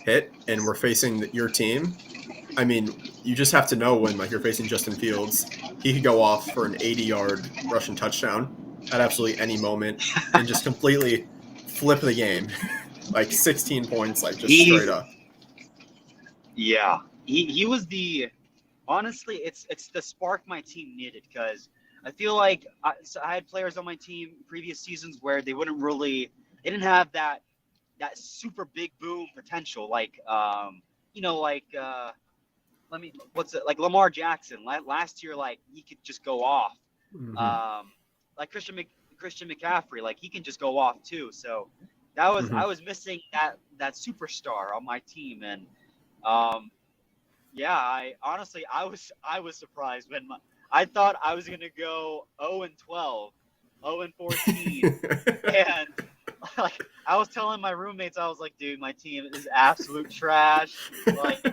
hit and we're facing your team, I mean, you just have to know when like you're facing Justin Fields, he could go off for an 80-yard rushing touchdown at absolutely any moment and just completely flip the game. Like 16 points, like just straight He's up. Yeah, he was the honestly, it's the spark my team needed, because I feel like I had players on my team previous seasons where they didn't have that super big boom potential, like what's it like Lamar Jackson last year, like he could just go off, Mm-hmm. like Christian McCaffrey, like he can just go off too. So that was Mm-hmm. I was missing that superstar on my team, and um, yeah, I was surprised when I thought I was gonna go 0-12, 0-14, and like I was telling my roommates, I was like, dude, my team is absolute trash. Like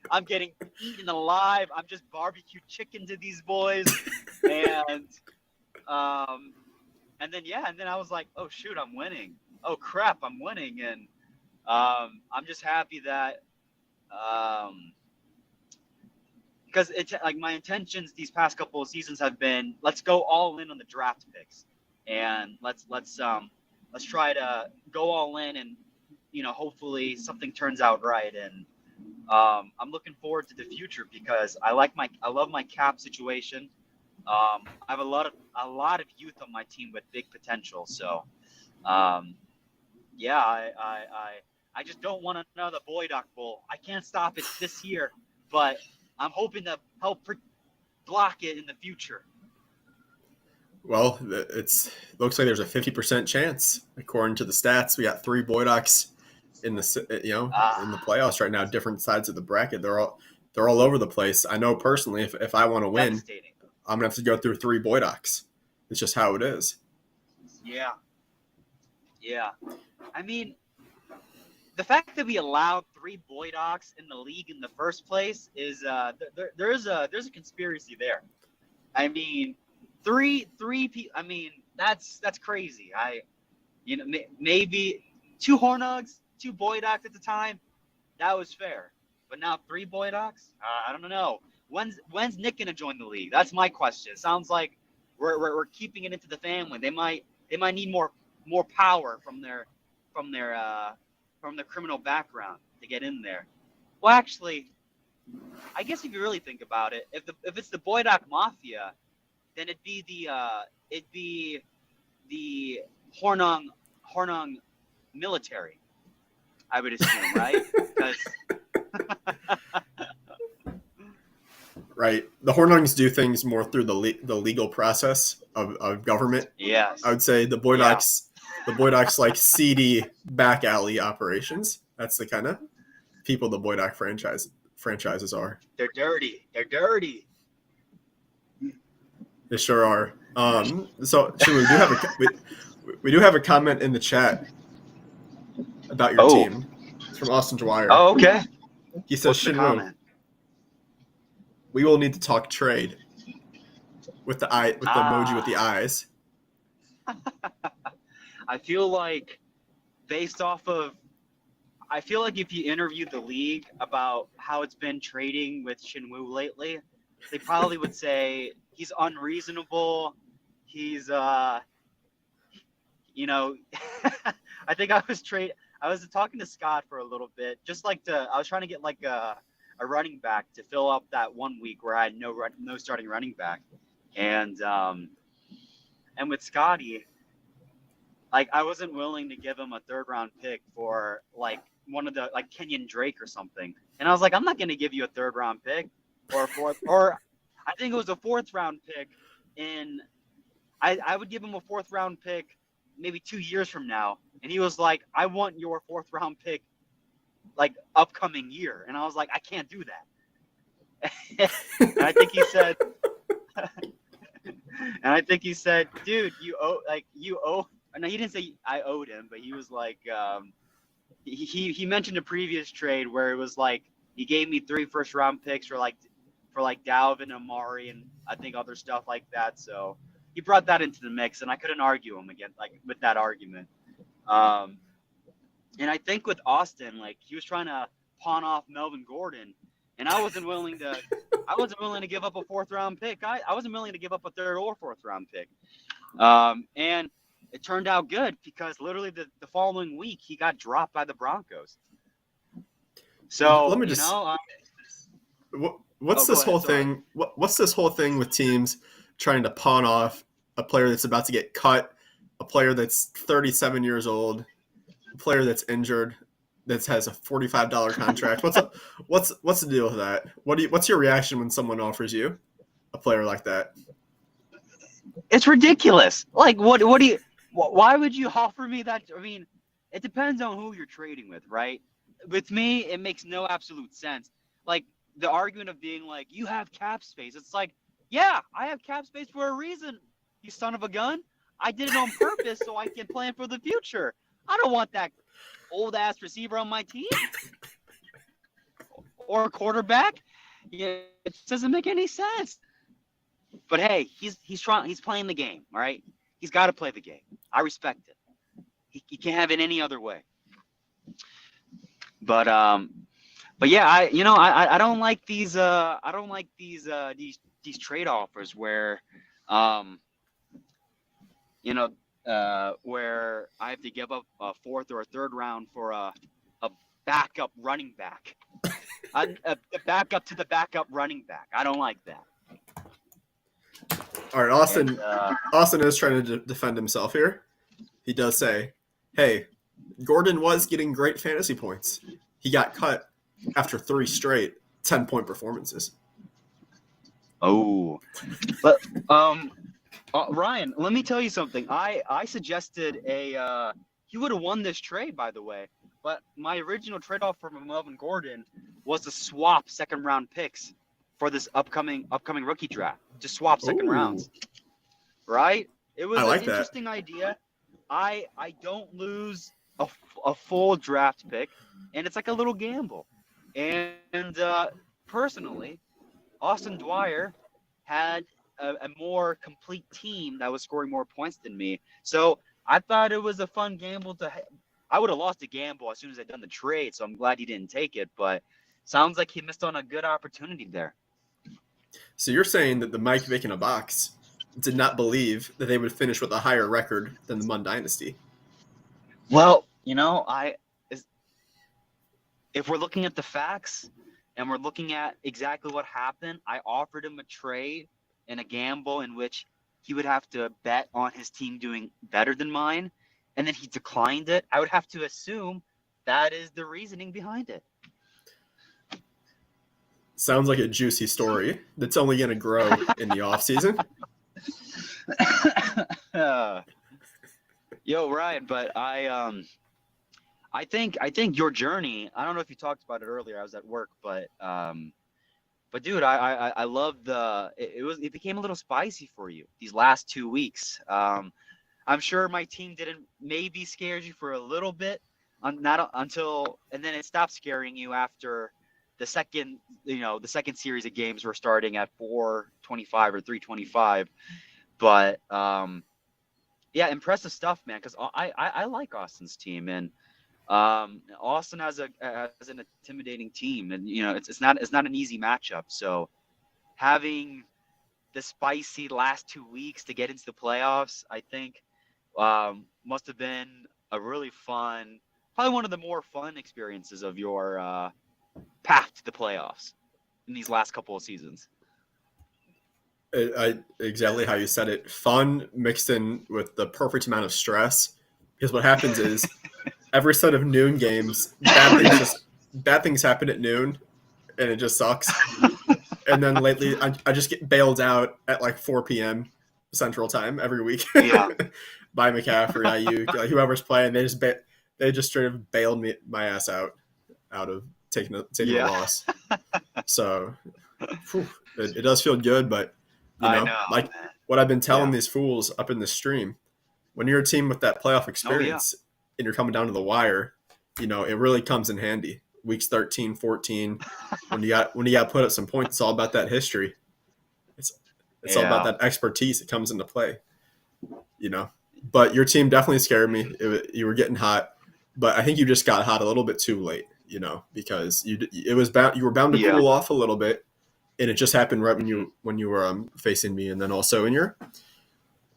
I'm getting eaten alive. I'm just barbecue chicken to these boys, and um, and then I was like, oh shoot, I'm winning. Oh crap, I'm winning, and I'm just happy that um because it's like my intentions these past couple of seasons have been, let's go all in on the draft picks, and let's try to go all in, and hopefully something turns out right. And I'm looking forward to the future because I love my cap situation. I have a lot of youth on my team with big potential. So um, yeah, I just don't want another Boydock Bowl. I can't stop it this year, but I'm hoping to help block it in the future. Well, looks like there's a 50% chance according to the stats. We got 3 Boydocks in the Ah, playoffs right now. Different sides of the bracket. They're all over the place. I know personally, if I want to win, devastating. I'm gonna have to go through 3 Boydocks. It's just how it is. Yeah, yeah. I mean, the fact that we allowed 3 Boydocks in the league in the first place is there's a conspiracy there. I mean, three people. I mean, that's crazy. Maybe 2 Hornogs, 2 Boydocks at the time. That was fair. But now 3 Boydocks? I don't know. When's Nick gonna join the league? That's my question. It sounds like we're keeping it into the family. They might need more power from their uh, from their criminal background to get in there. Well, actually, I guess if you really think about it, if it's the Boydock Mafia, then it'd be the Hornung military, I would assume, right? Because Right. The Hornungs do things more through the legal process of government. yes, I would say yeah, the Boydocks like seedy back alley operations. That's the kind of people the Boydock franchises are. they're dirty. They're dirty. They sure are. So we do have we do have a comment in the chat about your Oh, team. It's from Austin Dwyer. oh, okay. He says, What's the Shinru, comment? we will need to talk trade with the emoji with the Ah, eyes. I feel like based off of I feel like if you interviewed the league about how it's been trading with Shinwoo lately, they probably would say he's unreasonable. He's you know, I think I was talking to Scott for a little bit, just like I was trying to get like a running back to fill up that 1 week where I had no starting running back, and with Scotty, like I wasn't willing to give him a 3rd round pick for like one of the like Kenyon Drake or something, and I was like, I'm not going to give you a 3rd round pick or a 4th, or I think it was a 4th round pick I would give him a 4th round pick maybe 2 years from now. And he was like, I want your 4th round pick like upcoming year. And I was like, I can't do that. And I think he said, dude, you owe, no, he didn't say I owed him, but he was like, he mentioned a previous trade where it was like, he gave me 3 first round picks for Dalvin, Amari, and I think other stuff like that. So he brought that into the mix, and I couldn't argue him again, like with that argument. And I think with Austin, like he was trying to pawn off Melvin Gordon, and I wasn't willing to give up a 4th round pick. I wasn't willing to give up a 3rd or 4th round pick. And it turned out good because literally the following week he got dropped by the Broncos. So let me just. What's this whole thing? What's this whole thing with teams trying to pawn off a player that's about to get cut, a player that's 37 years old, a player that's injured, that has a $45 contract? What's the deal with that? What's your reaction when someone offers you a player like that? It's ridiculous. Like why would you offer me that? I mean, it depends on who you're trading with, right? With me, it makes no absolute sense. Like the argument of being like, you have cap space. It's like, yeah, I have cap space for a reason, you son of a gun. I did it on purpose so I can plan for the future. I don't want that old-ass receiver on my team or a quarterback. Yeah, it doesn't make any sense. But hey, he's playing the game, all right? He's got to play the game. I respect it. He can't have it any other way. But yeah, I don't like these these trade offers where where I have to give up a 4th or a 3rd round for a backup running back, a backup to the backup running back. I don't like that. All right, Austin is trying to defend himself here. He does say, hey, Gordon was getting great fantasy points. He got cut after 3 straight 10-point performances. Oh, but Ryan, let me tell you something. I suggested he would have won this trade, by the way. But my original trade off for Melvin Gordon was to swap 2nd round picks for this upcoming rookie draft. To swap 2nd rounds, right? It was an interesting idea. I don't lose a full draft pick, and it's like a little gamble. And personally, Austin Dwyer had a more complete team that was scoring more points than me. So I thought it was a fun gamble I would have lost a gamble as soon as I'd done the trade, so I'm glad he didn't take it. But sounds like he missed on a good opportunity there. So you're saying that the Mike Vick in a box did not believe that they would finish with a higher record than the Munn Dynasty? Well, if we're looking at the facts and we're looking at exactly what happened, I offered him a trade and a gamble in which he would have to bet on his team doing better than mine, and then he declined it. I would have to assume that is the reasoning behind it. Sounds like a juicy story that's only going to grow in the offseason. Yo, Ryan, but I think your journey, I don't know if you talked about it earlier, I was at work, but dude, I love it became a little spicy for you these last 2 weeks. I'm sure my team maybe scared you for a little bit, not until, and then it stopped scaring you after the second series of games were starting at 425 or 325. But yeah, impressive stuff, man, because I like Austin's team. And Austin has an intimidating team, and it's not an easy matchup. So having the spicy last 2 weeks to get into the playoffs, I think, must have been a really fun, probably one of the more fun experiences of your path to the playoffs in these last couple of seasons. Exactly how you said it. Fun mixed in with the perfect amount of stress. Because what happens is every set of noon games, bad things happen at noon, and it just sucks. And then lately, I just get bailed out at like 4 p.m. Central Time every week. Yeah. By McCaffrey, Ayuk, like whoever's playing, they just straight of bailed my ass out of taking a loss. So it does feel good, but I know, like man. what I've been telling these fools up in the stream, when you're a team with that playoff experience and you're coming down to the wire, it really comes in handy. Weeks 13, 14, when you got to put up some points, it's all about that history. It's all about that expertise that comes into play. But your team definitely scared me. You were getting hot, but I think you just got hot a little bit too late. Because you were bound to cool off a little bit, and it just happened right when you were facing me, and then also in your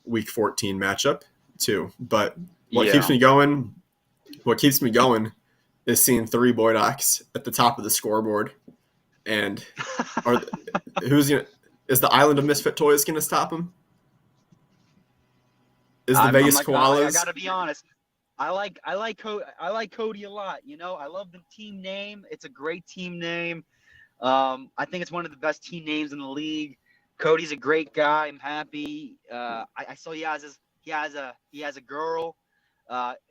week 14 matchup too. But what keeps me going is seeing 3 Boydocks at the top of the scoreboard, and is the Island of Misfit Toys going to stop them? Is the Vegas Koalas? I gotta be honest. I like Cody a lot. I love the team name. It's a great team name. I think it's one of the best team names in the league. Cody's a great guy. I'm happy. I saw he has a girl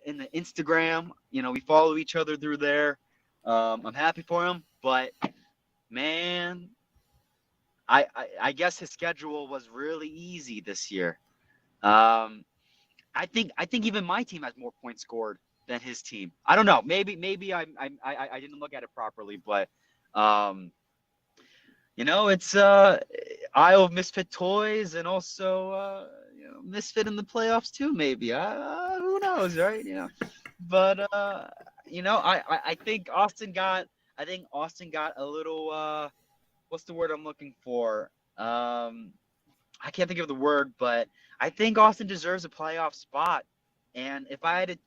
in the Instagram. We follow each other through there. I'm happy for him, but man, I guess his schedule was really easy this year. I think even my team has more points scored than his team. I don't know. Maybe I didn't look at it properly, but it's Isle of Misfit Toys and also Misfit in the playoffs too. Maybe who knows, right? But I think Austin got a little what's the word I'm looking for? I can't think of the word, but I think Austin deserves a playoff spot. And if I had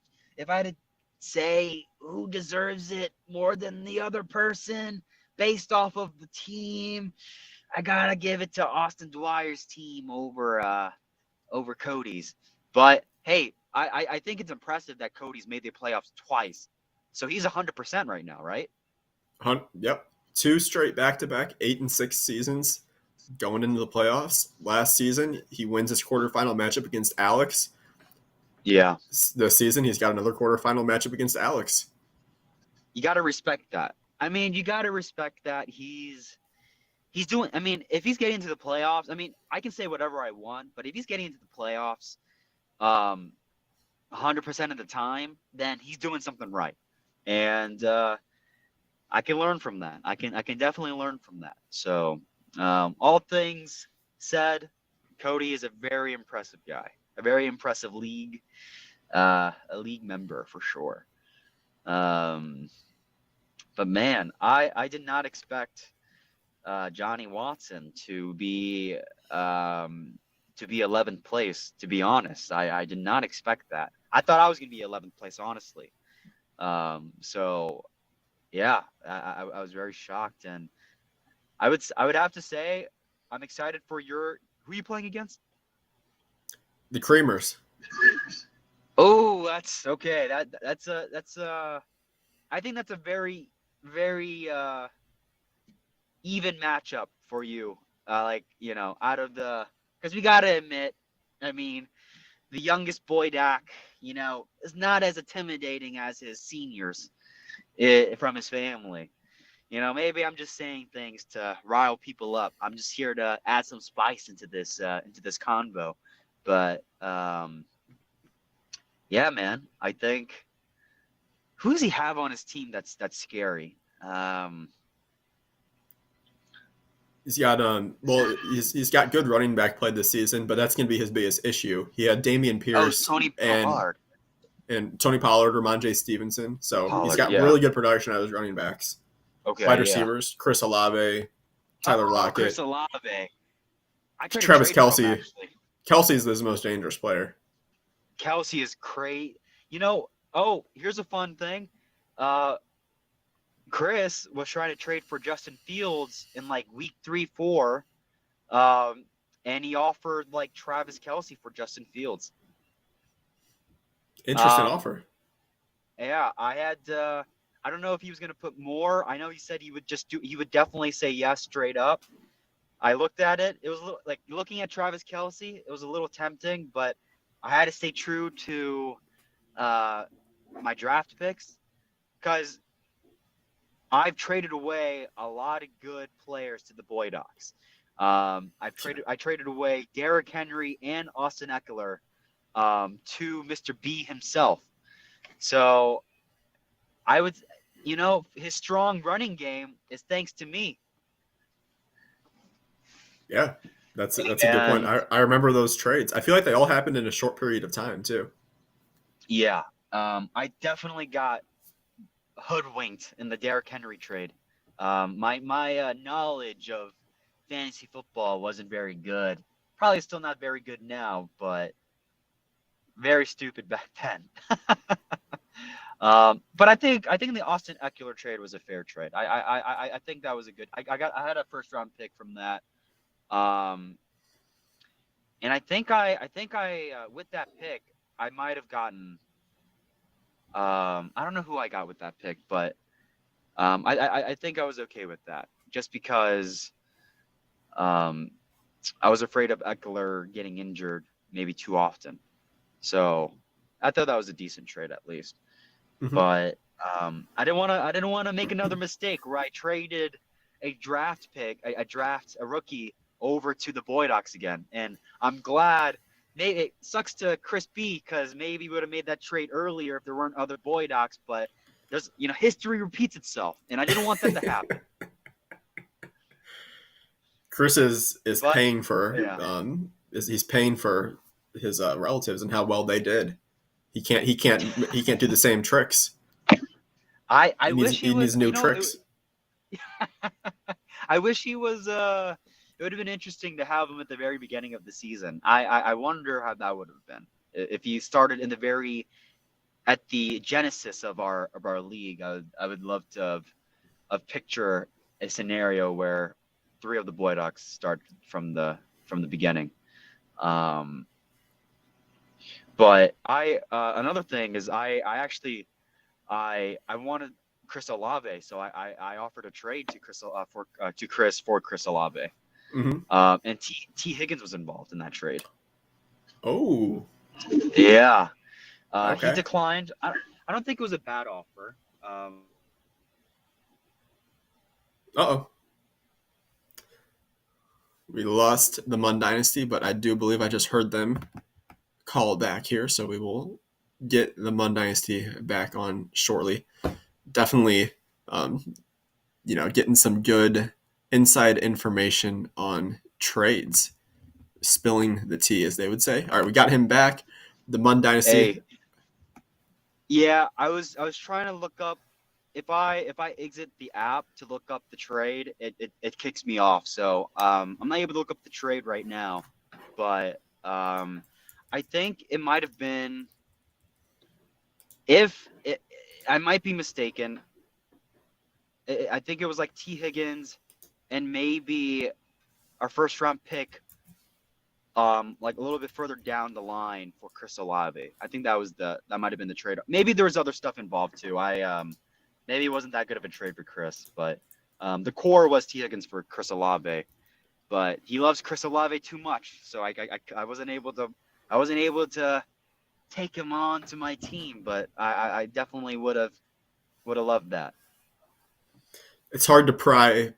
to say who deserves it more than the other person based off of the team, I gotta give it to Austin Dwyer's team over Cody's. But hey, I think it's impressive that Cody's made the playoffs twice. So he's 100% right now, right? Yep. 2 straight back-to-back 8 and 6 seasons going into the playoffs. Last season, he wins his quarterfinal matchup against Alex. Yeah. This season, he's got another quarterfinal matchup against Alex. You got to respect that. I mean, you got to respect that he's doing. I mean, if he's getting into the playoffs, I mean, I can say whatever I want, but if he's getting into the playoffs, 100% of the time, then he's doing something right, and I can learn from that. I can definitely learn from that. So, all things said, Cody is a very impressive guy, a very impressive league, a league member for sure. But man, I did not expect Johnny Watson to be 11th place. To be honest, I did not expect that. I thought I was going to be 11th place, honestly. So yeah, I was very shocked, and I would have to say I'm excited for who are you playing against? The Creamers. Oh, that's okay. That's I think that's a very, very even matchup for you. Out of because we gotta admit, I mean, the youngest Boydak, is not as intimidating as his seniors from his family. Maybe I'm just saying things to rile people up. I'm just here to add some spice into this convo. But yeah, man, I think who does he have on his team that's scary? He's got he's got good running back play this season, but that's going to be his biggest issue. He had Damian Pierce Tony Pollard. and Tony Pollard, Ramondre Stevenson. So he's Pollard, got yeah. really good production out of his running backs. Okay, Wide yeah. receivers, Chris Olave, Tyler Chris Lockett, Olave. I tried to Travis trade for him, Kelce. actually. Kelsey's his most dangerous player. Kelce is great. Here's a fun thing. Chris was trying to trade for Justin Fields in like week 3, 4. And he offered like Travis Kelce for Justin Fields. Interesting offer. Yeah, I don't know if he was going to put more. I know he said he would definitely say yes straight up. I looked at it. It was like looking at Travis Kelce. It was a little tempting, but I had to stay true to my draft picks because I've traded away a lot of good players to the Boy Dogs. I traded away Derrick Henry and Austin Eckler to Mr. B himself. So I would, his strong running game is thanks to me. Yeah, that's a good point. I remember those trades. I feel like they all happened in a short period of time too. Yeah, I definitely got hoodwinked in the Derrick Henry trade. My knowledge of fantasy football wasn't very good. Probably still not very good now, but very stupid back then. But I think the Austin Eckler trade was a fair trade. I think that was a good. I had a first round pick from that. And I think with that pick I might have gotten. I don't know who I got with that pick, but I think I was okay with that just because I was afraid of Eckler getting injured maybe too often. So I thought that was a decent trade at least. Mm-hmm. But I didn't want to make another mistake where I traded a draft pick, a rookie over to the Boy Docs again. And I'm glad. Maybe it sucks to Chris B because maybe we would have made that trade earlier if there weren't other Boy Docs. But there's history repeats itself, and I didn't want that to happen. Chris is paying for he's paying for his relatives and how well they did. He can't do the same tricks. I wish he needs new tricks. I wish he was. It would have been interesting to have him at the very beginning of the season. I wonder how that would have been if he started at the genesis of our league. I would love to have picture a scenario where 3 of the Boy Docs start from the beginning. But another thing is I wanted Chris Olave, so I offered a trade to Chris for Chris Olave. Mm-hmm. And T Higgins was involved in that trade. Oh, yeah. Okay. He declined. I don't think it was a bad offer. We lost the Mun Dynasty, but I do believe I just heard them call back here, so we will get the Mun Dynasty back on shortly. Definitely, getting some good inside information on trades, spilling the tea, as they would say. All right, we got him back. The Mun Dynasty. Hey. Yeah, I was trying to look up if I exit the app to look up the trade, it kicks me off. So I'm not able to look up the trade right now, but I think it might have been. I might be mistaken. I think it was like T Higgins, and maybe our first round pick, like a little bit further down the line for Chris Olave. I think that might have been the trade. Maybe there was other stuff involved too. Maybe it wasn't that good of a trade for Chris, but the core was T Higgins for Chris Olave. But he loves Chris Olave too much, so I wasn't able to take him on to my team. But I definitely would have loved that. It's hard to pry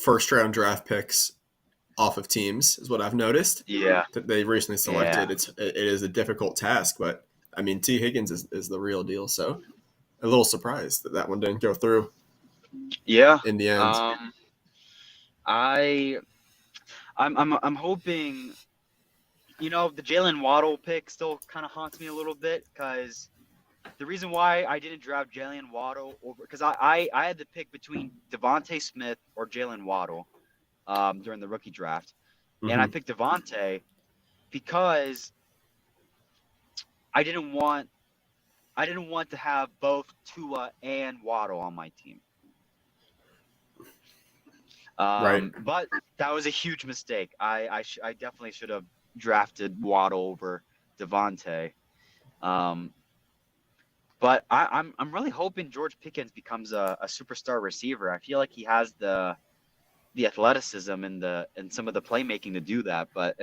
first round draft picks off of teams, is what I've noticed. Yeah, that they recently selected. Yeah. It is a difficult task, but I mean T Higgins is the real deal. So a little surprised that one didn't go through. Yeah, in the end. I'm hoping. The Jalen Waddle pick still kind of haunts me a little bit because the reason why I didn't draft Jalen Waddle over because I had to pick between Devontae Smith or Jalen Waddle during the rookie draft, and I Hmm. picked Devontae because I didn't want to have both Tua and Waddle on my team. Right. But that was a huge mistake. I definitely should have drafted Waddle over Devontae. But I'm really hoping George Pickens becomes a superstar receiver. I feel like he has the athleticism and some of the playmaking to do that, but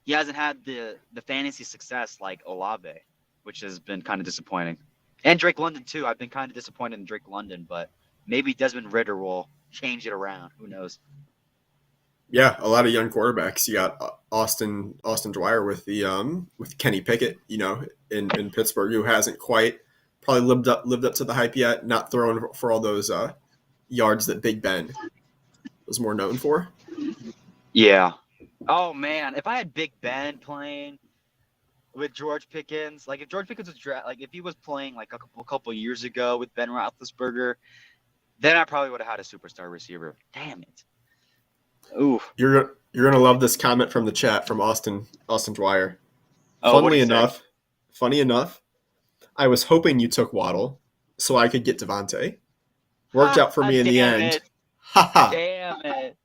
he hasn't had the fantasy success like Olave, which has been kind of disappointing. And Drake London too. I've been kind of disappointed in Drake London, but maybe Desmond Ritter will change it around. Who knows? Yeah, a lot of young quarterbacks. You got Austin Dwyer with Kenny Pickett, in Pittsburgh, who hasn't quite probably lived up to the hype yet. Not throwing for all those yards that Big Ben was more known for. Yeah. Oh man, if I had Big Ben playing with George Pickens, like if George Pickens was like if he was playing like a couple years ago with Ben Roethlisberger, then I probably would have had a superstar receiver. Damn it. Ooh. You're gonna love this comment from the chat from Austin Dwyer. Oh, what do Funnily you say? enough, funny enough, I was hoping you took Waddle so I could get Devontae. Worked out for me in the Damn end. it. Ha ha. Damn it.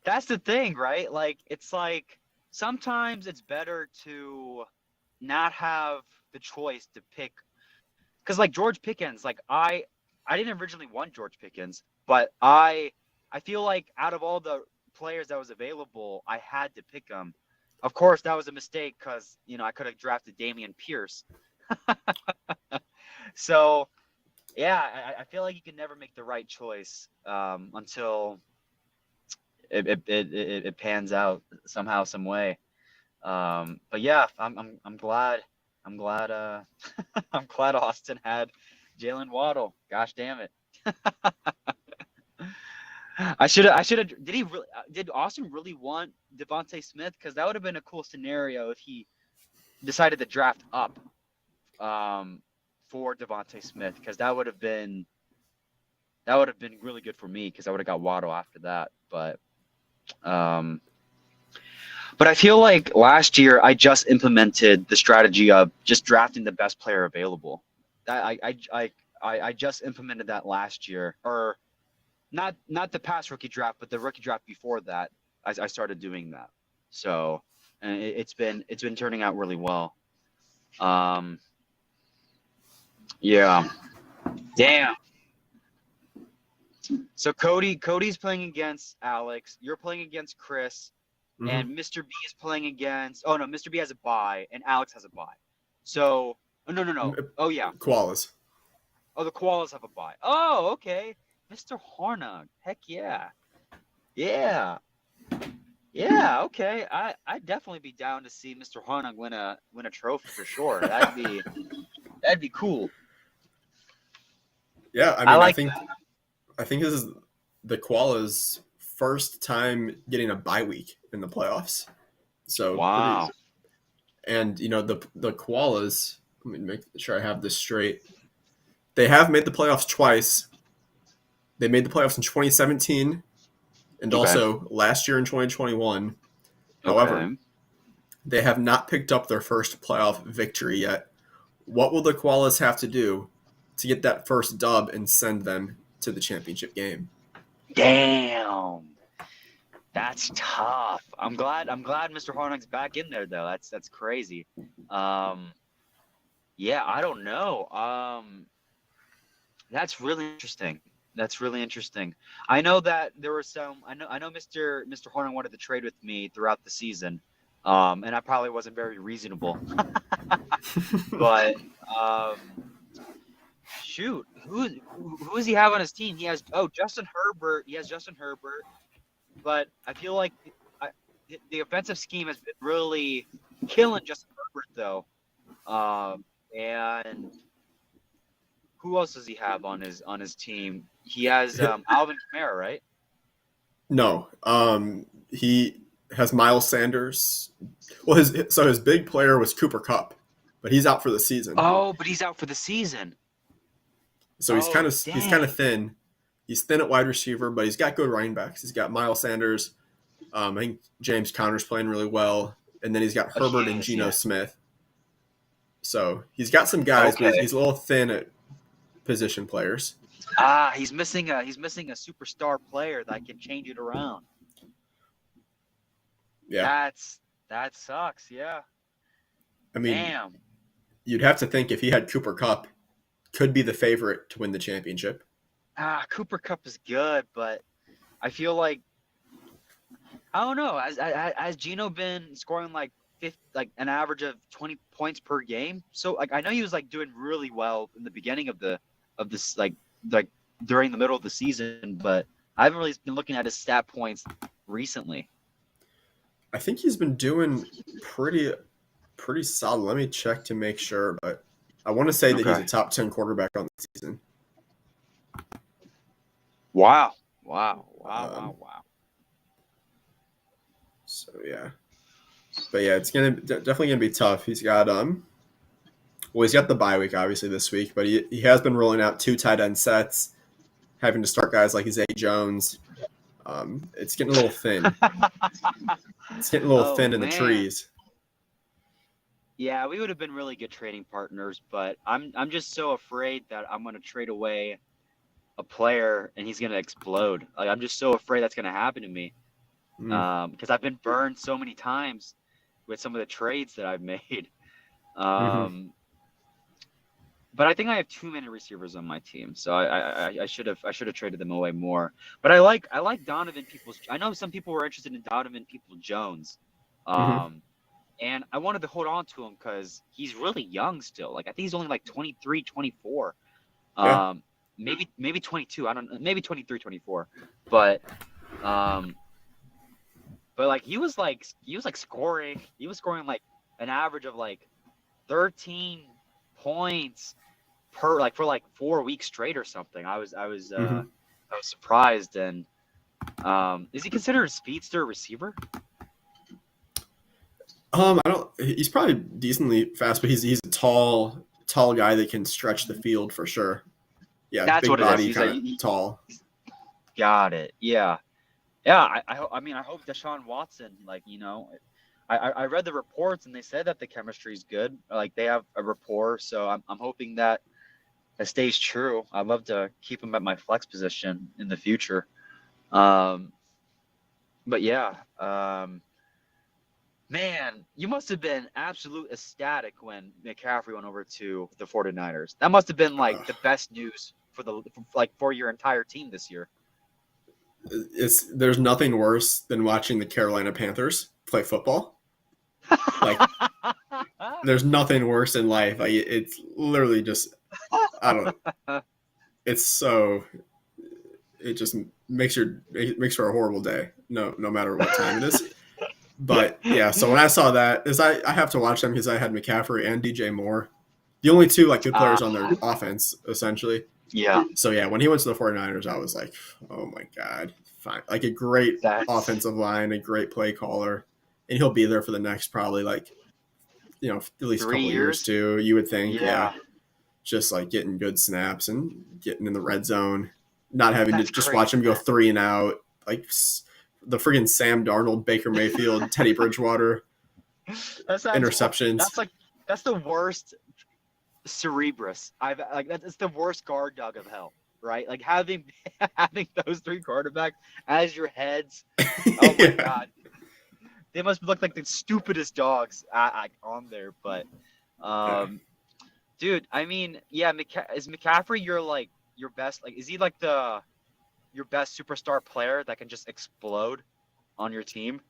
That's the thing, right? Like it's like sometimes it's better to not have the choice to pick because like George Pickens, like I didn't originally want George Pickens, but I feel like out of all the players that was available, I had to pick him. Of course, that was a mistake because I could have drafted Damian Pierce. So yeah, I feel like you can never make the right choice until it pans out somehow, some way. But yeah, I'm glad I'm glad Austin had Jalen Waddle. Gosh damn it. I should have. Did Austin really want Devontae Smith? Because that would have been a cool scenario if he decided to draft up for Devontae Smith. Because that would have been really good for me. Because I would have got Waddle after that. But I feel like last year I just implemented the strategy of just drafting the best player available. I just implemented that last year, or not the past rookie draft, but the rookie draft before that. I started doing that, so and it's been turning out really well. Um, yeah, damn. So Cody's playing against Alex. You're playing against Chris. Mm-hmm. And Mr. B is playing against. Oh no, Mr. B has a bye, and Alex has a bye. So, oh, no. Oh yeah. Koalas. Oh, the koalas have a bye. Oh, okay. Mr. Hornung. Heck yeah. Yeah. Yeah. Okay. I'd definitely be down to see Mr. Hornung win a trophy for sure. That'd be cool. Yeah, I I mean, like I think this is the Koalas' first time getting a bye week in the playoffs. So Wow. and the Koalas. Let me make sure I have this straight. They have made the playoffs twice. They made the playoffs in 2017 and Okay. also last year in 2021. However, Okay. they have not picked up their first playoff victory yet. What will the Koalas have to do to get that first dub and send them to the championship game? Damn. That's tough. I'm glad Mr. Hornung's back in there though. That's crazy. Yeah, I don't know. That's really interesting. That's really interesting. I know that there were some. I know Mr. Hornung wanted to trade with me throughout the season, and I probably wasn't very reasonable. But shoot, who does he have on his team? He has Justin Herbert. He has Justin Herbert, but I feel like the offensive scheme has been really killing Justin Herbert though. And who else does he have on his team? He has Alvin Kamara, right? No, he has Miles Sanders. Well, his big player was Cooper Kupp, but he's out for the season. Oh, but he's out for the season. So he's kind of dang. thin. He's thin at wide receiver, but he's got good running backs. He's got Miles Sanders. I think James Conner's playing really well, and then he's got Herbert and Geno Smith. So he's got some guys, but he's a little thin at position players. He's missing a superstar player that can change it around. Yeah, that sucks. Yeah. I mean, damn. You'd have to think if he had Cooper Kupp, could be the favorite to win the championship. Cooper Kupp is good, but I feel like I don't know. Has Geno been scoring like an average of 20 points per game? So like I know he was like doing really well in the beginning of this like during the middle of the season, but I haven't really been looking at his stat points recently. I think he's been doing pretty solid. Let me check to make sure, but I want to say that he's a top 10 quarterback on the season. Wow. So yeah, but yeah, it's definitely gonna be tough. He's got he's got the bye week obviously this week, but he has been rolling out 2 tight end sets, having to start guys like Zay Jones. It's getting a little thin. It's getting a little thin in the trees. Yeah, we would have been really good trading partners, but I'm just so afraid that I'm going to trade away a player and he's going to explode. Like I'm just so afraid that's going to happen to me. Because I've been burned so many times with some of the trades that I've made. But I think I have too many receivers on my team, so I should have traded them away more. But I like Donovan Peoples. I know some people were interested in Donovan Peoples-Jones, and I wanted to hold on to him because he's really young still. Like I think he's only like 23, 24, maybe 22. I don't know, maybe 23, 24. But like he was scoring. He was scoring like an average of like 13 points for 4 weeks straight or something. I was surprised. And is he considered a speedster receiver? I don't. He's probably decently fast, but he's a tall guy that can stretch the field for sure. Yeah, that's big what body, it is. kind of tall. Got it. Yeah. I hope Deshaun Watson, I read the reports and they said that the chemistry is good. Like they have a rapport, so I'm hoping that it stays true. I'd love to keep him at my flex position in the future. But yeah, man, you must have been absolute ecstatic when McCaffrey went over to the 49ers. That must have been like the best news for your entire team this year. There's nothing worse than watching the Carolina Panthers play football. Like there's nothing worse in life. Like it's literally just I don't know. It just makes for a horrible day. No matter what time it is. But yeah, so when I saw that, I have to watch them because I had McCaffrey and DJ Moore, the only two like good players on their offense essentially. Yeah. So yeah, when he went to the 49ers, I was like, oh my God, fine. Like a great offensive line, a great play caller, and he'll be there for the next probably at least a couple years too, you would think. Yeah. Just like getting good snaps and getting in the red zone, not having to just watch him go 3 and out, like the friggin' Sam Darnold, Baker Mayfield, Teddy Bridgewater interceptions. That's the worst Cerebrus. That's the worst guard dog of hell, right? Like having those 3 quarterbacks as your heads. Oh my God, they must look like the stupidest dogs on there. But, dude, I mean, yeah, is McCaffrey your best? Like, is he like your best superstar player that can just explode on your team?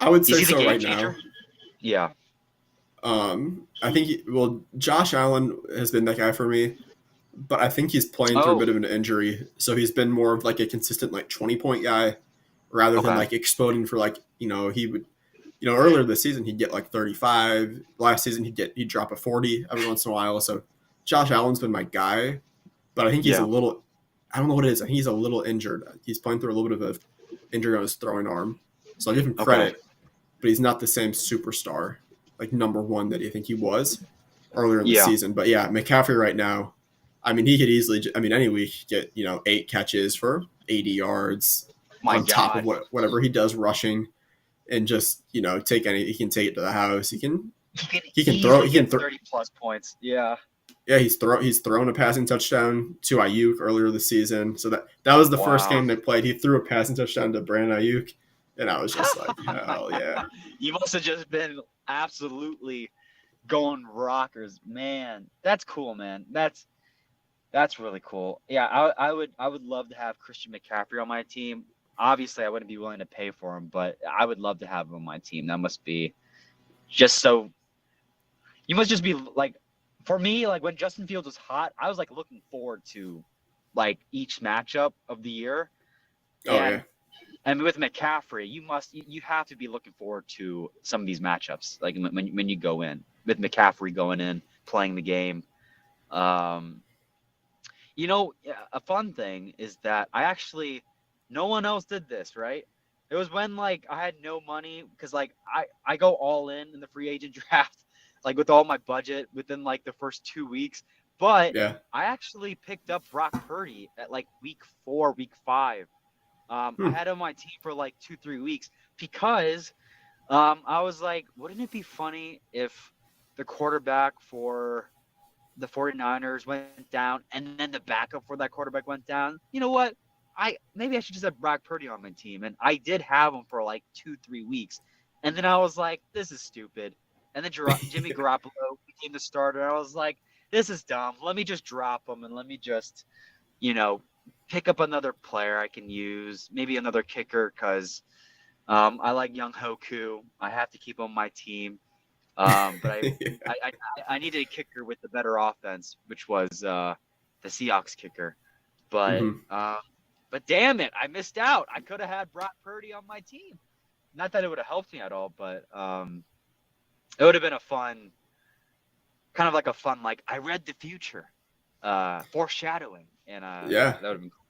I would say so right now. Yeah. I think Josh Allen has been that guy for me, but I think he's playing through a bit of an injury, so he's been more of like a consistent 20-point guy rather than exploding for he would earlier this season he'd get 35. Last season he'd drop a 40 every once in a while. So Josh Allen's been my guy, but I think he's a little. I don't know what it is. I think he's a little injured. He's playing through a little bit of an injury on his throwing arm, so I'll give him credit, but he's not the same superstar like number one that you think he was earlier in the Yeah. season. But yeah, McCaffrey right now, I mean, he could easily, I mean, any week get 8 catches for 80 yards My on top of God. whatever he does rushing, and just take any. He can take it to the house. He can He can throw. easily He can get throw. 30 plus points. Yeah. Yeah, he's thrown a passing touchdown to Ayuk earlier this season. So that was the first Wow. game they played. He threw a passing touchdown to Brandon Ayuk, and I was just like, hell yeah. You must have just been absolutely going rockers, man. That's cool, man. That's really cool. Yeah, I would love to have Christian McCaffrey on my team. Obviously, I wouldn't be willing to pay for him, but I would love to have him on my team. That must be just so. You must just be like, for me, like when Justin Fields was hot, I was like looking forward to like each matchup of the year. Oh yeah. And with McCaffrey, you have to be looking forward to some of these matchups. Like when you go in with McCaffrey going in, playing the game. A fun thing is that no one else did this, right? It was when like I had no money because like I go all in the free agent draft, like with all my budget within like the first 2 weeks. But Yeah. I actually picked up Brock Purdy at like week 4, week 5. I had him on my team for like 2-3 weeks because I was like, wouldn't it be funny if the quarterback for the 49ers went down and then the backup for that quarterback went down? You know what? Maybe I should just have Brock Purdy on my team. And I did have him for like 2-3 weeks. And then I was like, this is stupid. And then Jimmy Garoppolo became the starter. I was like, this is dumb. Let me just drop him and let me just, pick up another player I can use, maybe another kicker because I like Young Hoku. I have to keep him on my team. But I needed a kicker with the better offense, which was the Seahawks kicker. But but damn it, I missed out. I could have had Brock Purdy on my team. Not that it would have helped me at all, but it would have been a fun, kind of like a fun, like I read the future, foreshadowing, and Yeah. that would have been cool.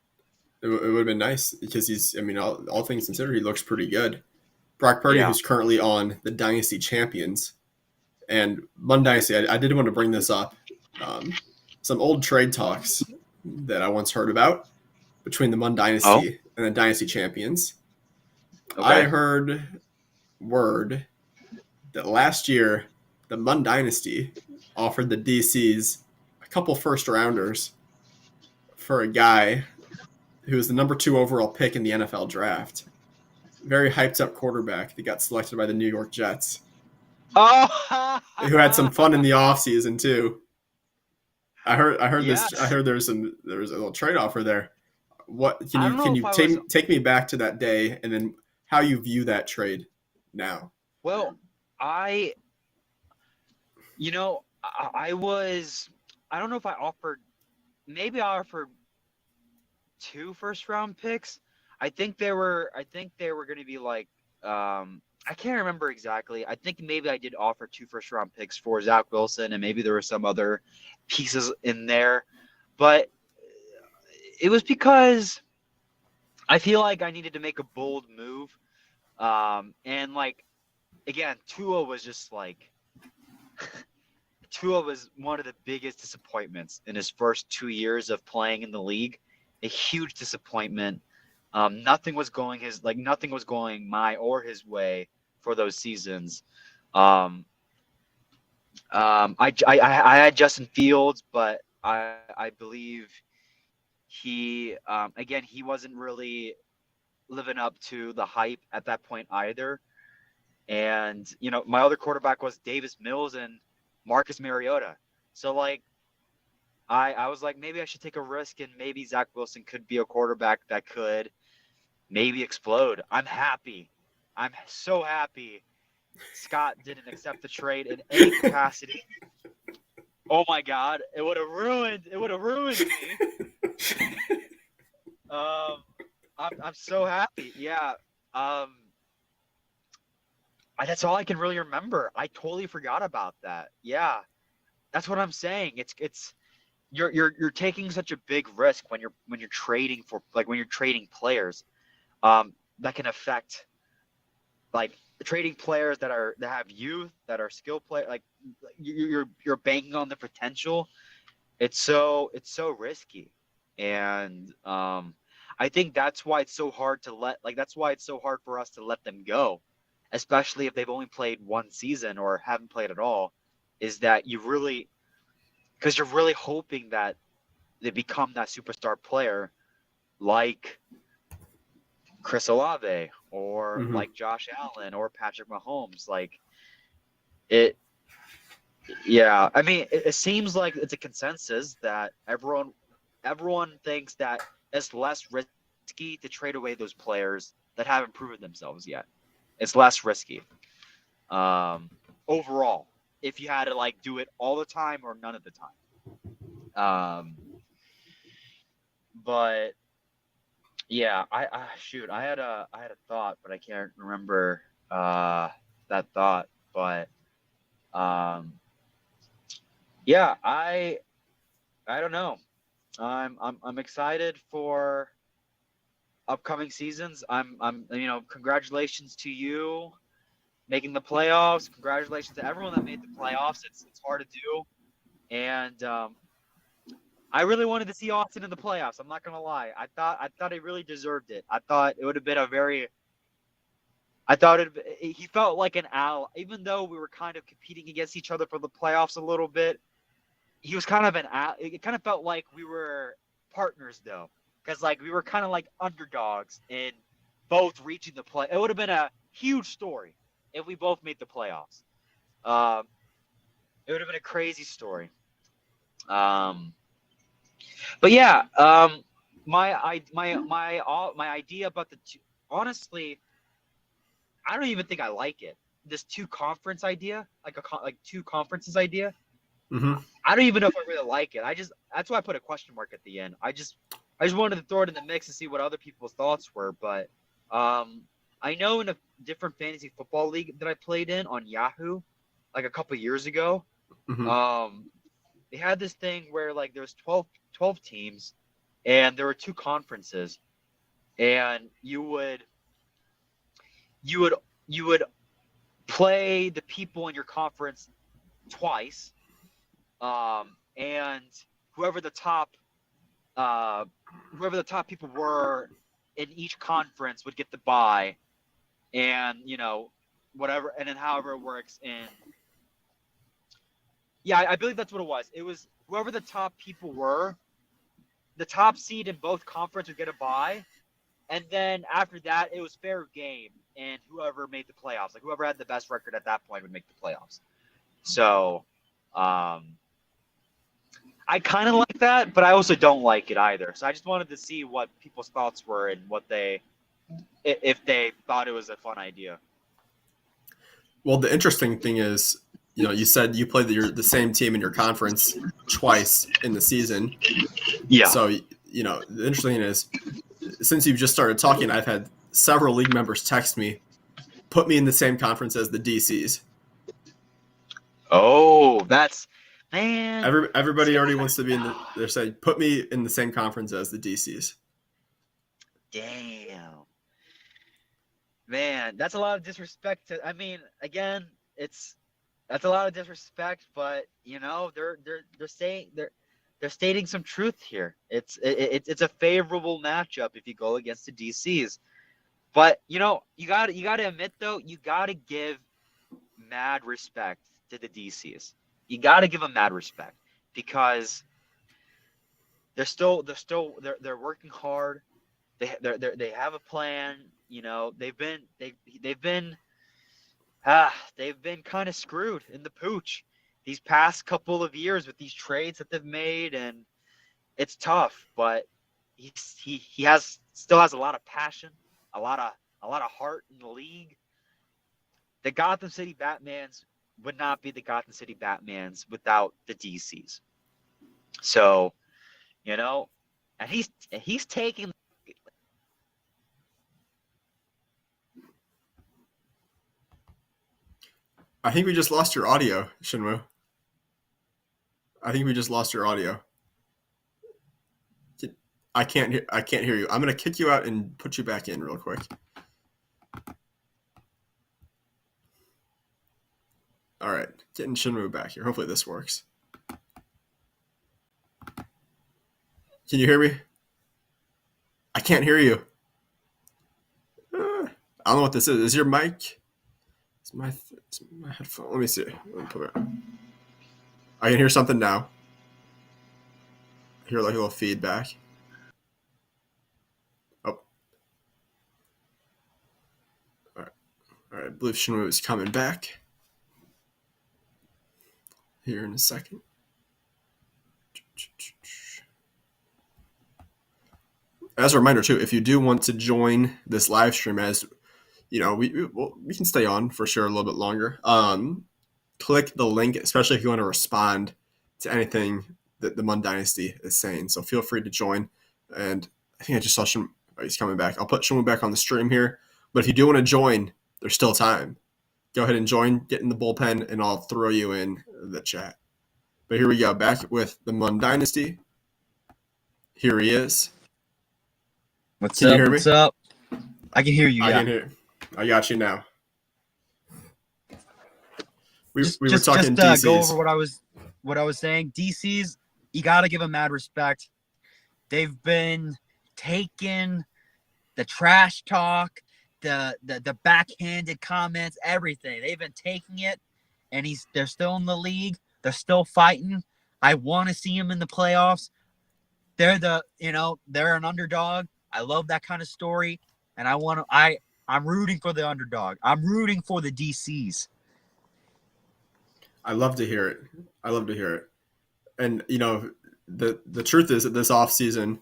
It would have been nice because he's, I mean, all things considered, he looks pretty good. Brock Purdy, Yeah. who's currently on the Dynasty Champions. And Mun Dynasty, I did want to bring this up. Some old trade talks that I once heard about between the Mun Dynasty and the Dynasty Champions. Okay. I heard word that last year the Mun Dynasty offered the DCs a couple first rounders for a guy who was the number 2 overall pick in the NFL draft. Very hyped up quarterback that got selected by the New York Jets. Oh, Who had some fun in the offseason too. I heard yes. this. I heard there was a little trade offer there. What I don't know can if you I take me back to that day and then how you view that trade now? Well, I don't know if I offered, maybe I offered 2 first round picks. I think they were going to be like, I can't remember exactly. I think maybe I did offer 2 first round picks for Zach Wilson, and maybe there were some other pieces in there, but it was because I feel like I needed to make a bold move. And like, again, Tua was one of the biggest disappointments in his first 2 years of playing in the league. A huge disappointment. Nothing was going my or his way for those seasons. I had Justin Fields, but I believe he wasn't really living up to the hype at that point either. And my other quarterback was Davis Mills and Marcus Mariota. So like, I was like, maybe I should take a risk, and maybe Zach Wilson could be a quarterback that could maybe explode. I'm happy. I'm so happy Scott didn't accept the trade in any capacity. Oh my God, it would have ruined me. I'm so happy. Yeah. That's all I can really remember. I totally forgot about that. Yeah. That's what I'm saying. It's you're taking such a big risk when you're trading for, like, when you're trading players that can affect like trading players that have youth, that are skill play, like you're banking on the potential. It's so risky, and I think that's why it's so hard that's why it's so hard for us to let them go, especially if they've only played one season or haven't played at all. Is that because you're really hoping that they become that superstar player like Chris Olave or Mm-hmm. like Josh Allen or Patrick Mahomes. Like it, yeah. I mean, it seems like it's a consensus that everyone thinks that it's less risky to trade away those players that haven't proven themselves yet. It's less risky, overall, if you had to like do it all the time or none of the time. But yeah, I shoot, I had a thought, but I can't remember that thought. But um, yeah, I don't know. I'm excited for upcoming seasons. I'm congratulations to you making the playoffs. Congratulations to everyone that made the playoffs. It's hard to do, and I really wanted to see Austin in the playoffs. I'm not gonna lie. I thought he really deserved it. I thought it would have been a very I thought he felt like an ally, even though we were kind of competing against each other for the playoffs a little bit. He was kind of an ally. It kind of felt like we were partners though, because like we were kind of like underdogs in both reaching the play. It would have been a huge story if we both made the playoffs. Um, it would have been a crazy story. Um, but yeah, my idea about the two, honestly, I don't even think I like it. This two conference idea, like two conferences idea. Mm-hmm. I don't even know if I really like it. That's why I put a question mark at the end. I just wanted to throw it in the mix and see what other people's thoughts were. But I know in a different fantasy football league that I played in on Yahoo, like a couple years ago, Mm-hmm. they had this thing where like there's 12 teams, and there were two conferences, and you would you would play the people in your conference twice, and whoever the top whoever the top people were in each conference would get the bye, and whatever, and then however it works in. Yeah, I believe that's what it was. It was whoever the top people were, the top seed in both conference would get a bye, and then after that it was fair game, and whoever made the playoffs, like whoever had the best record at that point would make the playoffs. So, I kind of like that, but I also don't like it either. So I just wanted to see what people's thoughts were and if they thought it was a fun idea. Well, the interesting thing is, you said you played the same team in your conference twice in the season. Yeah. So, the interesting thing is, since you've just started talking, I've had several league members text me, put me in the same conference as the DCs. Oh, that's man. Everybody See, already wants to be they're saying, put me in the same conference as the DCs. damn. Man, that's a lot of disrespect to. I mean, again, that's a lot of disrespect, but they're saying they're stating some truth here. It's a favorable matchup if you go against the DCs. But you got to admit though, you got to give mad respect to the DCs. You got to give them mad respect because they're working hard. They have a plan. They've been kind of screwed in the pooch these past couple of years with these trades that they've made, and it's tough. But he still has a lot of passion, a lot of heart in the league. The Gotham City Batmans would not be the Gotham City Batmans without the DCs. So, and he's taking. I think we just lost your audio, Shinwu. I think we just lost your audio. I can't hear you. I'm gonna kick you out and put you back in real quick. All right, getting Shinmu back here. Hopefully this works. Can you hear me? I can't hear you. I don't know what this is. Is your mic? It's my headphone. Let me see. Let me put it. I can hear something now. I hear like a little feedback. Oh. All right. I believe Shinmu is coming back here in a second. As a reminder, too, if you do want to join this live stream, as you know, we can stay on for sure a little bit longer. Click the link, especially if you want to respond to anything that the Mun Dynasty is saying. So feel free to join. And I think I just saw Shim. Oh, he's coming back. I'll put Shimon back on the stream here. But if you do want to join, there's still time. Go ahead and join, get in the bullpen, and I'll throw you in the chat. But here we go, back with the Mun Dynasty. Here he is. What's Can up? you hear me? What's up? I can hear you. I Yeah. can hear. I got you now. We were Just talking DCs. go over what I was saying. DCs, you got to give them mad respect. They've been taking the trash talk, the backhanded comments, everything. They've been taking it, and they're still in the league. They're still fighting. I want to see them in the playoffs. They're they're an underdog. I love that kind of story, and I'm rooting for the underdog. I'm rooting for the DCs. I love to hear it. And the truth is that this offseason,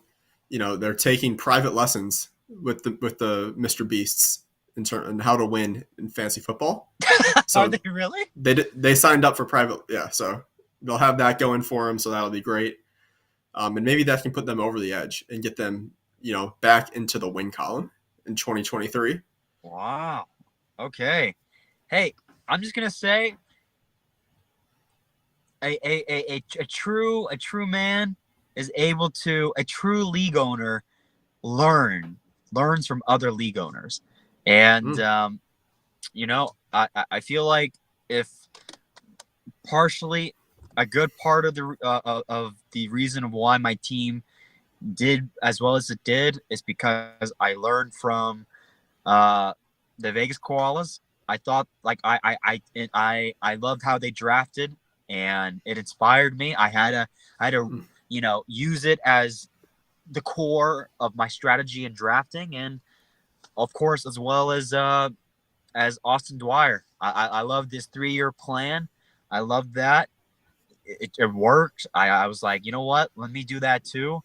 they're taking private lessons with the Mr. Beasts in how to win in fantasy football. So Are they really? They signed up for private, yeah. So they'll have that going for them. So that'll be great. And maybe that can put them over the edge and get them, back into the win column in 2023. Wow. Okay. Hey, I'm just gonna say, a true man is able to, a true league owner learns from other league owners, and I feel like if partially a good part of the reason of why my team did as well as it did is because I learned from the Vegas Koalas. I thought I loved how they drafted, and it inspired me. I had to use it as the core of my strategy in drafting, and of course as well as Austin Dwyer. I love this 3-year plan. I love that. It worked. I was like, you know what? Let me do that too.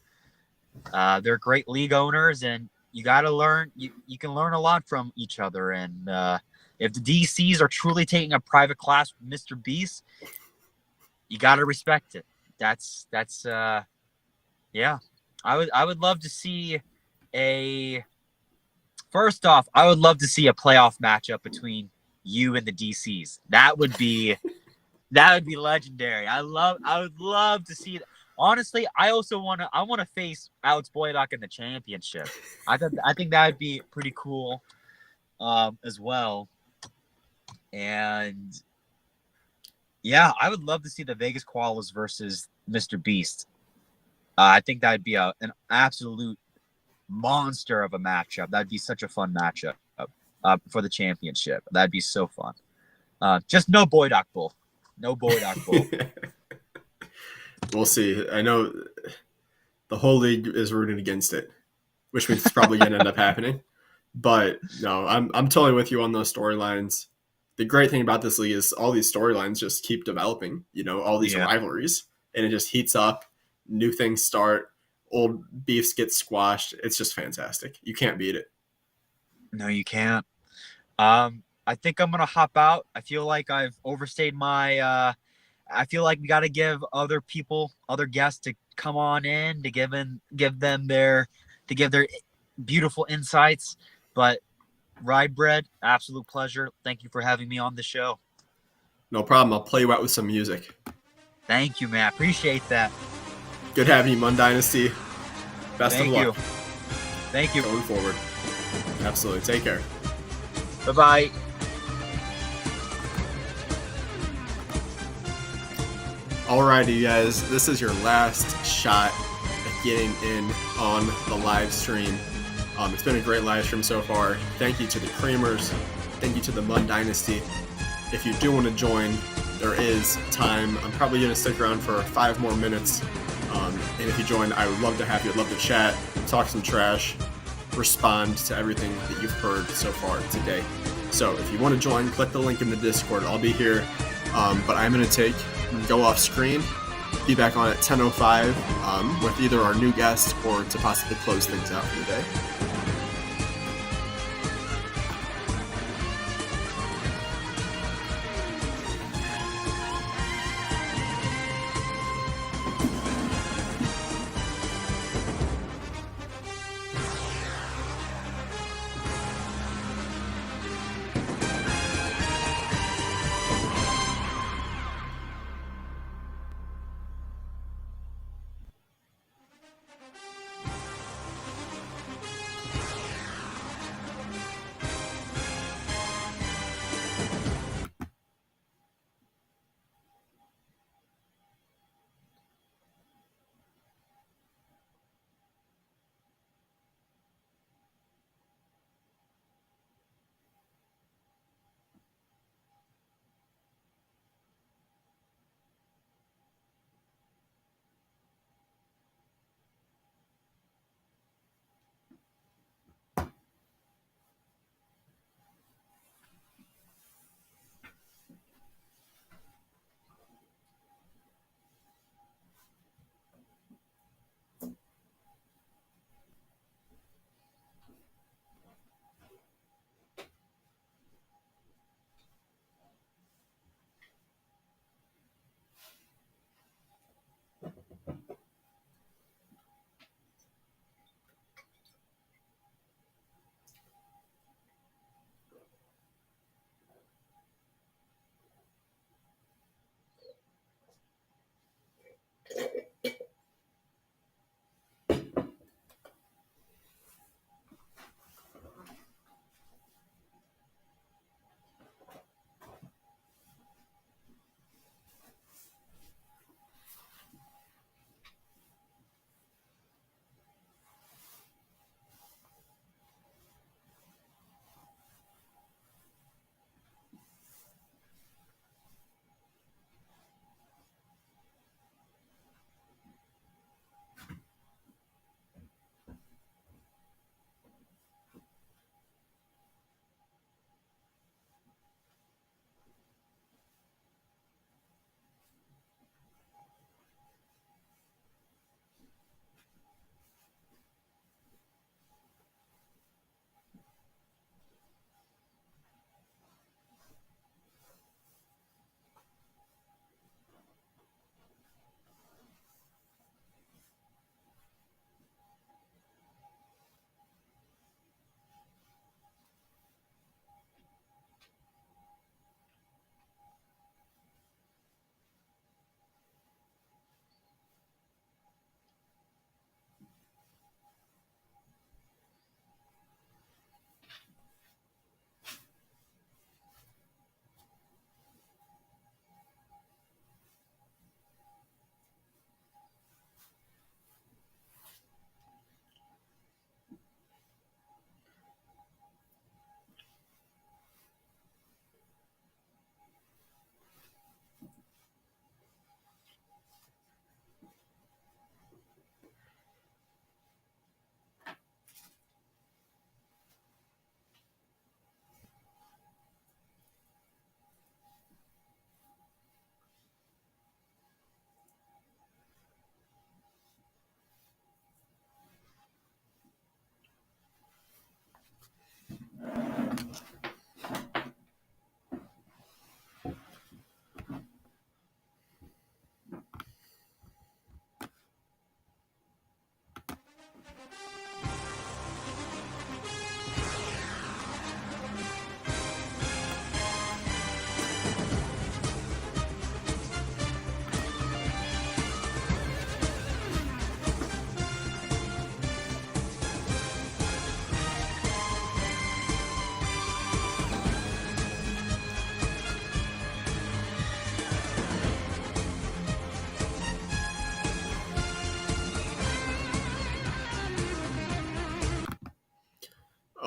They're great league owners, and you got to learn. You can learn a lot from each other. And if the DCs are truly taking a private class with Mr. Beast, you got to respect it. That's yeah. I would love to see First off, I would love to see a playoff matchup between you and the DCs. That would be legendary. I would love to see that. Honestly, I want to face Alex Boydock in the championship. I think that would be pretty cool as well. And yeah, I would love to see the Vegas Koalas versus Mr. Beast. I think that would be an absolute monster of a matchup. That'd be such a fun matchup for the championship. That'd be so fun. Just no Boydock Bull. No Boydock Bull. We'll see. I know the whole league is rooting against it, which means it's probably going to end up happening. But no, I'm totally with you on those storylines. The great thing about this league is all these storylines just keep developing. All these rivalries, and it just heats up. New things start. Old beefs get squashed. It's just fantastic. You can't beat it. No, you can't. I think I'm gonna hop out. I feel like I've overstayed my. I feel like we got to give other guests to come on in to give their beautiful insights. But Rye Bread, absolute pleasure. Thank you for having me on the show. No problem. I'll play you out with some music. Thank you, man. Appreciate that. Good having you, Mun Dynasty. Best of luck. Thank you. Going forward. Absolutely. Take care. Bye-bye. Alrighty, guys, this is your last shot at getting in on the live stream. It's been a great live stream so far. Thank you to the Creamers. Thank you to the Mud Dynasty. If you do want to join, there is time. I'm probably going to stick around for 5 more minutes. And if you join, I would love to have you. I'd love to chat, talk some trash, respond to everything that you've heard so far today. So if you want to join, click the link in the Discord. I'll be here. But I'm going to go off screen, be back on at 10:05 with either our new guest or to possibly close things out for the day.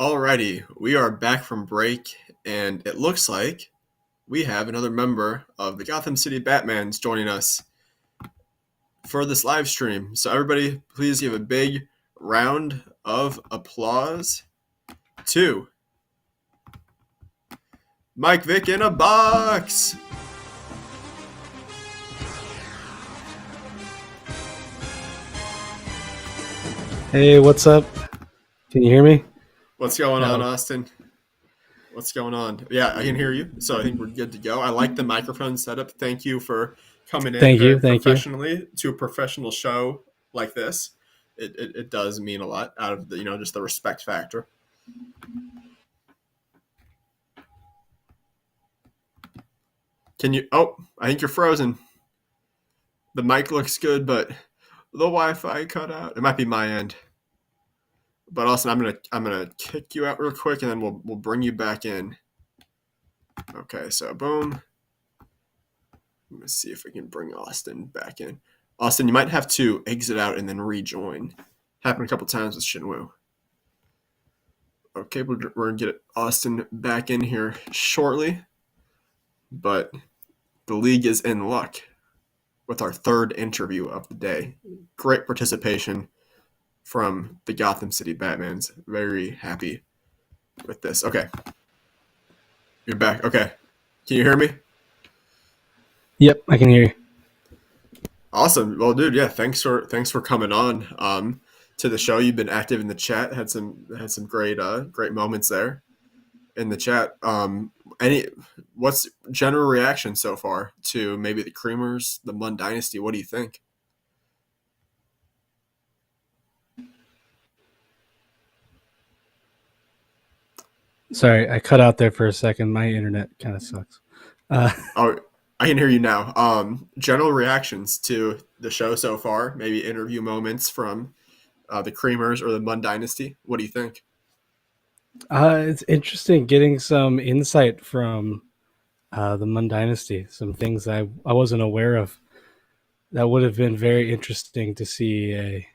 Alrighty, we are back from break, and it looks like we have another member of the Gotham City Batmans joining us for this live stream. So everybody, please give a big round of applause to Mike Vick in a box. Hey, what's up? Can you hear me? What's going on, No. Austin? What's going on? Yeah, I can hear you. So I think we're good to go. I like the microphone setup. Thank you for coming in Thank very you, thank you. professionally to a professional show like this. It does mean a lot out of the, just the respect factor. Can you? Oh, I think you're frozen. The mic looks good, but the Wi-Fi cut out. It might be my end. But Austin, I'm gonna kick you out real quick, and then we'll bring you back in. Okay, so boom. Let me see if we can bring Austin back in. Austin, you might have to exit out and then rejoin. Happened a couple times with Shinwoo. Okay, we're gonna get Austin back in here shortly, but the league is in luck with our third interview of the day. Great participation from the Gotham City Batmans. Very happy with this. Okay. You're back. Okay. Can you hear me? Yep, I can hear you. Awesome. Well, dude, yeah, thanks for coming on to the show. You've been active in the chat. Had some great moments there in the chat. What's general reaction so far to maybe the Creamers, the Munn Dynasty? What do you think? Sorry, I cut out there for a second. My internet kind of sucks. Oh, I can hear you now. General reactions to the show so far, maybe interview moments from the Creamers or the Munn Dynasty. What do you think? It's interesting getting some insight from the Munn Dynasty, some things I wasn't aware of. That would have been very interesting to see a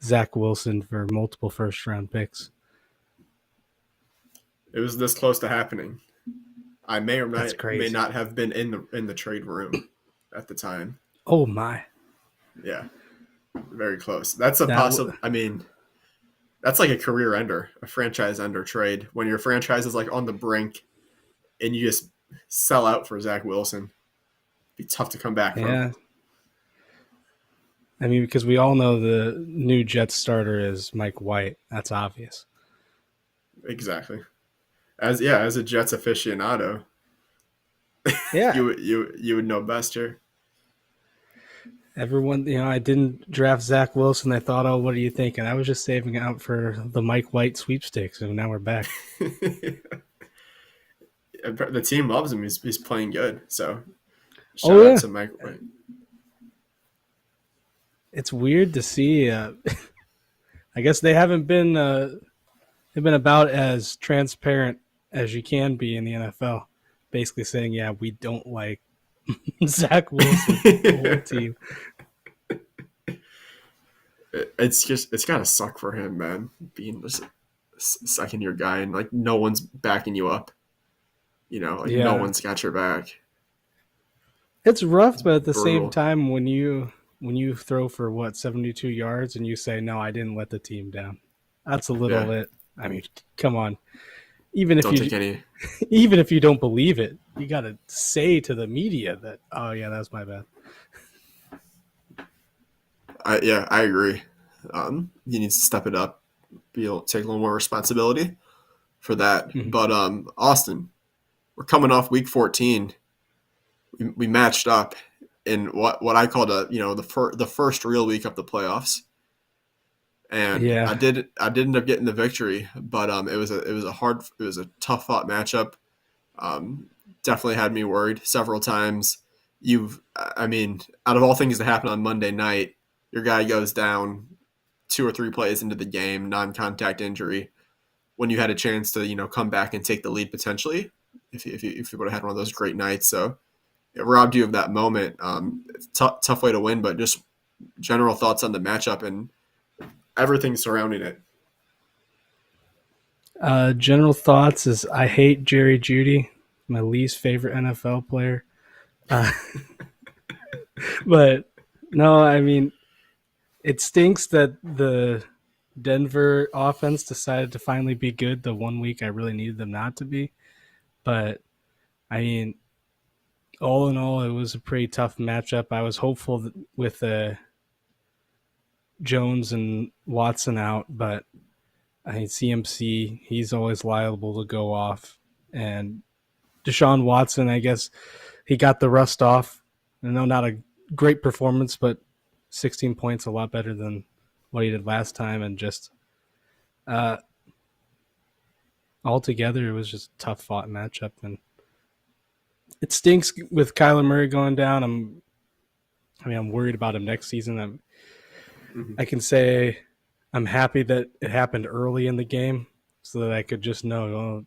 Zach Wilson for multiple first-round picks. It was this close to happening. I may or That's may crazy. not have been in the trade room at the time. Oh my! Yeah, very close. That's a That possible. I mean, that's like a career ender, a franchise ender trade. When your franchise is like on the brink, and you just sell out for Zach Wilson, it'd be tough to come back Yeah. from. I mean, because we all know the new Jets starter is Mike White. That's obvious. Exactly. As a Jets aficionado, Yeah. you would know best here. Everyone, I didn't draft Zach Wilson. They thought, oh, what are you thinking? I was just saving out for the Mike White sweepstakes, and now we're back. The team loves him. He's playing good. So Oh, shout yeah. out to Mike White. It's weird to see. I guess they haven't been. They've been about as transparent as you can be in the NFL, basically saying, "Yeah, we don't like Zach Wilson." The whole team. It's gotta suck for him, man. Being just a second year guy and like no one's backing you up. No Yeah. one's got your back. It's rough, but at the Brutal. same time, when you throw for 72 yards and you say, "No, I didn't let the team down," that's a little bit. I mean, come on. Even if Don't take any. even if you don't believe it, you got to say to the media that, "Oh yeah, that's my bad." I agree. He needs to step it up, be able to take a little more responsibility for that. Mhm. But Austin, we're coming off week 14. We matched up in what I called the first real week of the playoffs, and Yeah. I did end up getting the victory, but it was a tough fought matchup. Definitely had me worried several times. Out of all things that happened on Monday night, your guy goes down 2 or 3 plays into the game, non-contact injury, when you had a chance to come back and take the lead potentially if you would have had one of those great nights. So it robbed you of that moment. It's tough way to win, but just general thoughts on the matchup and everything surrounding it. General thoughts is I hate Jerry Jeudy, my least favorite NFL player. Uh, but no, I mean, it stinks that the Denver offense decided to finally be good the 1 week I really needed them not to be. But I mean, all in all, it was a pretty tough matchup. I was hopeful that with Jones and Watson out, but I mean, CMC, he's always liable to go off. And Deshaun Watson, I guess he got the rust off. I know not a great performance, but 16 points, a lot better than what he did last time. And just altogether, it was just a tough fought matchup. And it stinks with Kyler Murray going down. I'm worried about him next season. I can say I'm happy that it happened early in the game so that I could just know,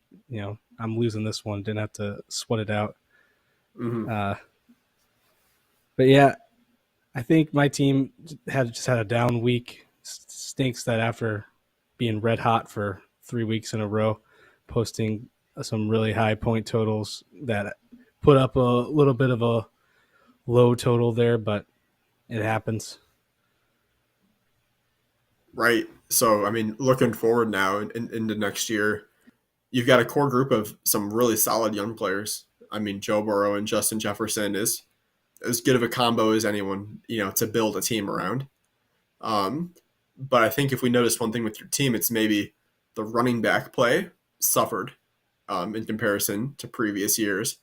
I'm losing this one. Didn't have to sweat it out. But yeah, I think my team had a down week. Stinks that after being red hot for 3 weeks in a row, posting some really high point totals that put up a little bit of a low total there, but it happens. Right. So, I mean, looking forward now into next year, you've got a core group of some really solid young players. I mean, Joe Burrow and Justin Jefferson is as good of a combo as anyone, to build a team around. But I think if we notice one thing with your team, it's maybe the running back play suffered in comparison to previous years.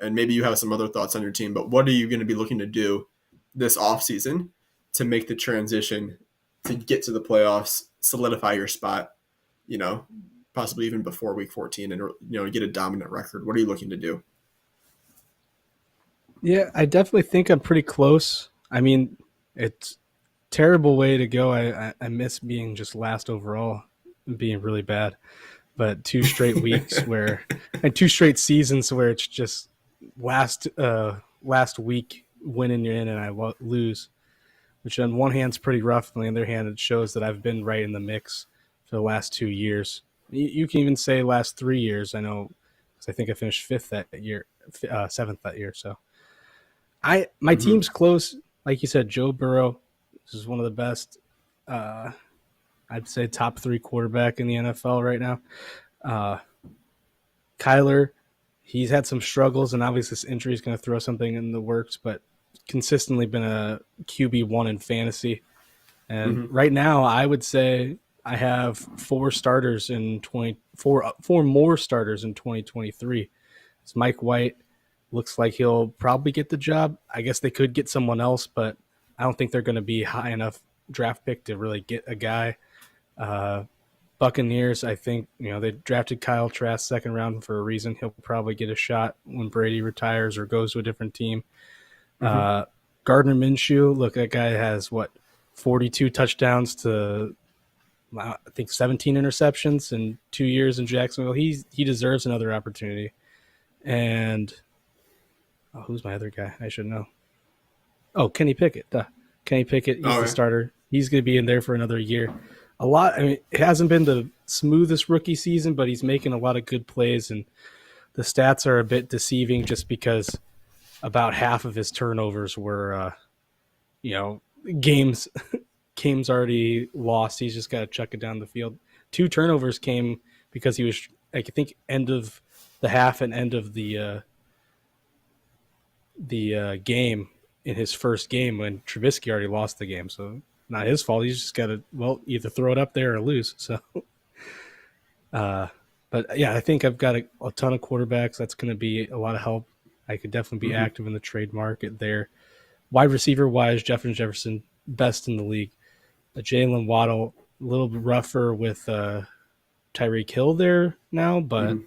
And maybe you have some other thoughts on your team, but what are you going to be looking to do this offseason to make the transition to get to the playoffs, solidify your spot, possibly even before week 14 and, get a dominant record? What are you looking to do? Yeah, I definitely think I'm pretty close. I mean, it's a terrible way to go. I miss being just last overall, being really bad. But 2 straight weeks and 2 straight seasons where it's just last week winning you're in and I lose, which on one hand is pretty rough. On the other hand, it shows that I've been right in the mix for the last 2 years. You can even say last 3 years. I know because I think I finished 5th that year, 7th that year. So my team's close. Like you said, Joe Burrow is one of the best. I'd say top 3 quarterback in the NFL right now. Kyler, he's had some struggles, and obviously this injury is going to throw something in the works, but consistently been a QB1 in fantasy. And right now, I would say I have 4 starters in 4 more starters in 2023. It's Mike White. Looks like he'll probably get the job. I guess they could get someone else, but I don't think they're going to be high enough draft pick to really get a guy. Buccaneers, I think, they drafted Kyle Trask 2nd round for a reason. He'll probably get a shot when Brady retires or goes to a different team. Gardner Minshew, look, that guy has 42 touchdowns to I think 17 interceptions in 2 years in Jacksonville. He deserves another opportunity. And who's my other guy? I should know. Oh, Kenny Pickett. Kenny Pickett, he's the starter. He's going to be in there for another year. It hasn't been the smoothest rookie season, but he's making a lot of good plays, and the stats are a bit deceiving just because about half of his turnovers were, games already lost. He's just got to chuck it down the field. 2 turnovers came because he was, I think, end of the half and end of the game in his first game when Trubisky already lost the game. So not his fault. He's just got to, either throw it up there or lose. So, but yeah, I think I've got a ton of quarterbacks. That's going to be a lot of help. I could definitely be active in the trade market there. Wide receiver wise, Jefferson, best in the league. Jalen Waddle, a little bit rougher with Tyreek Hill there now, but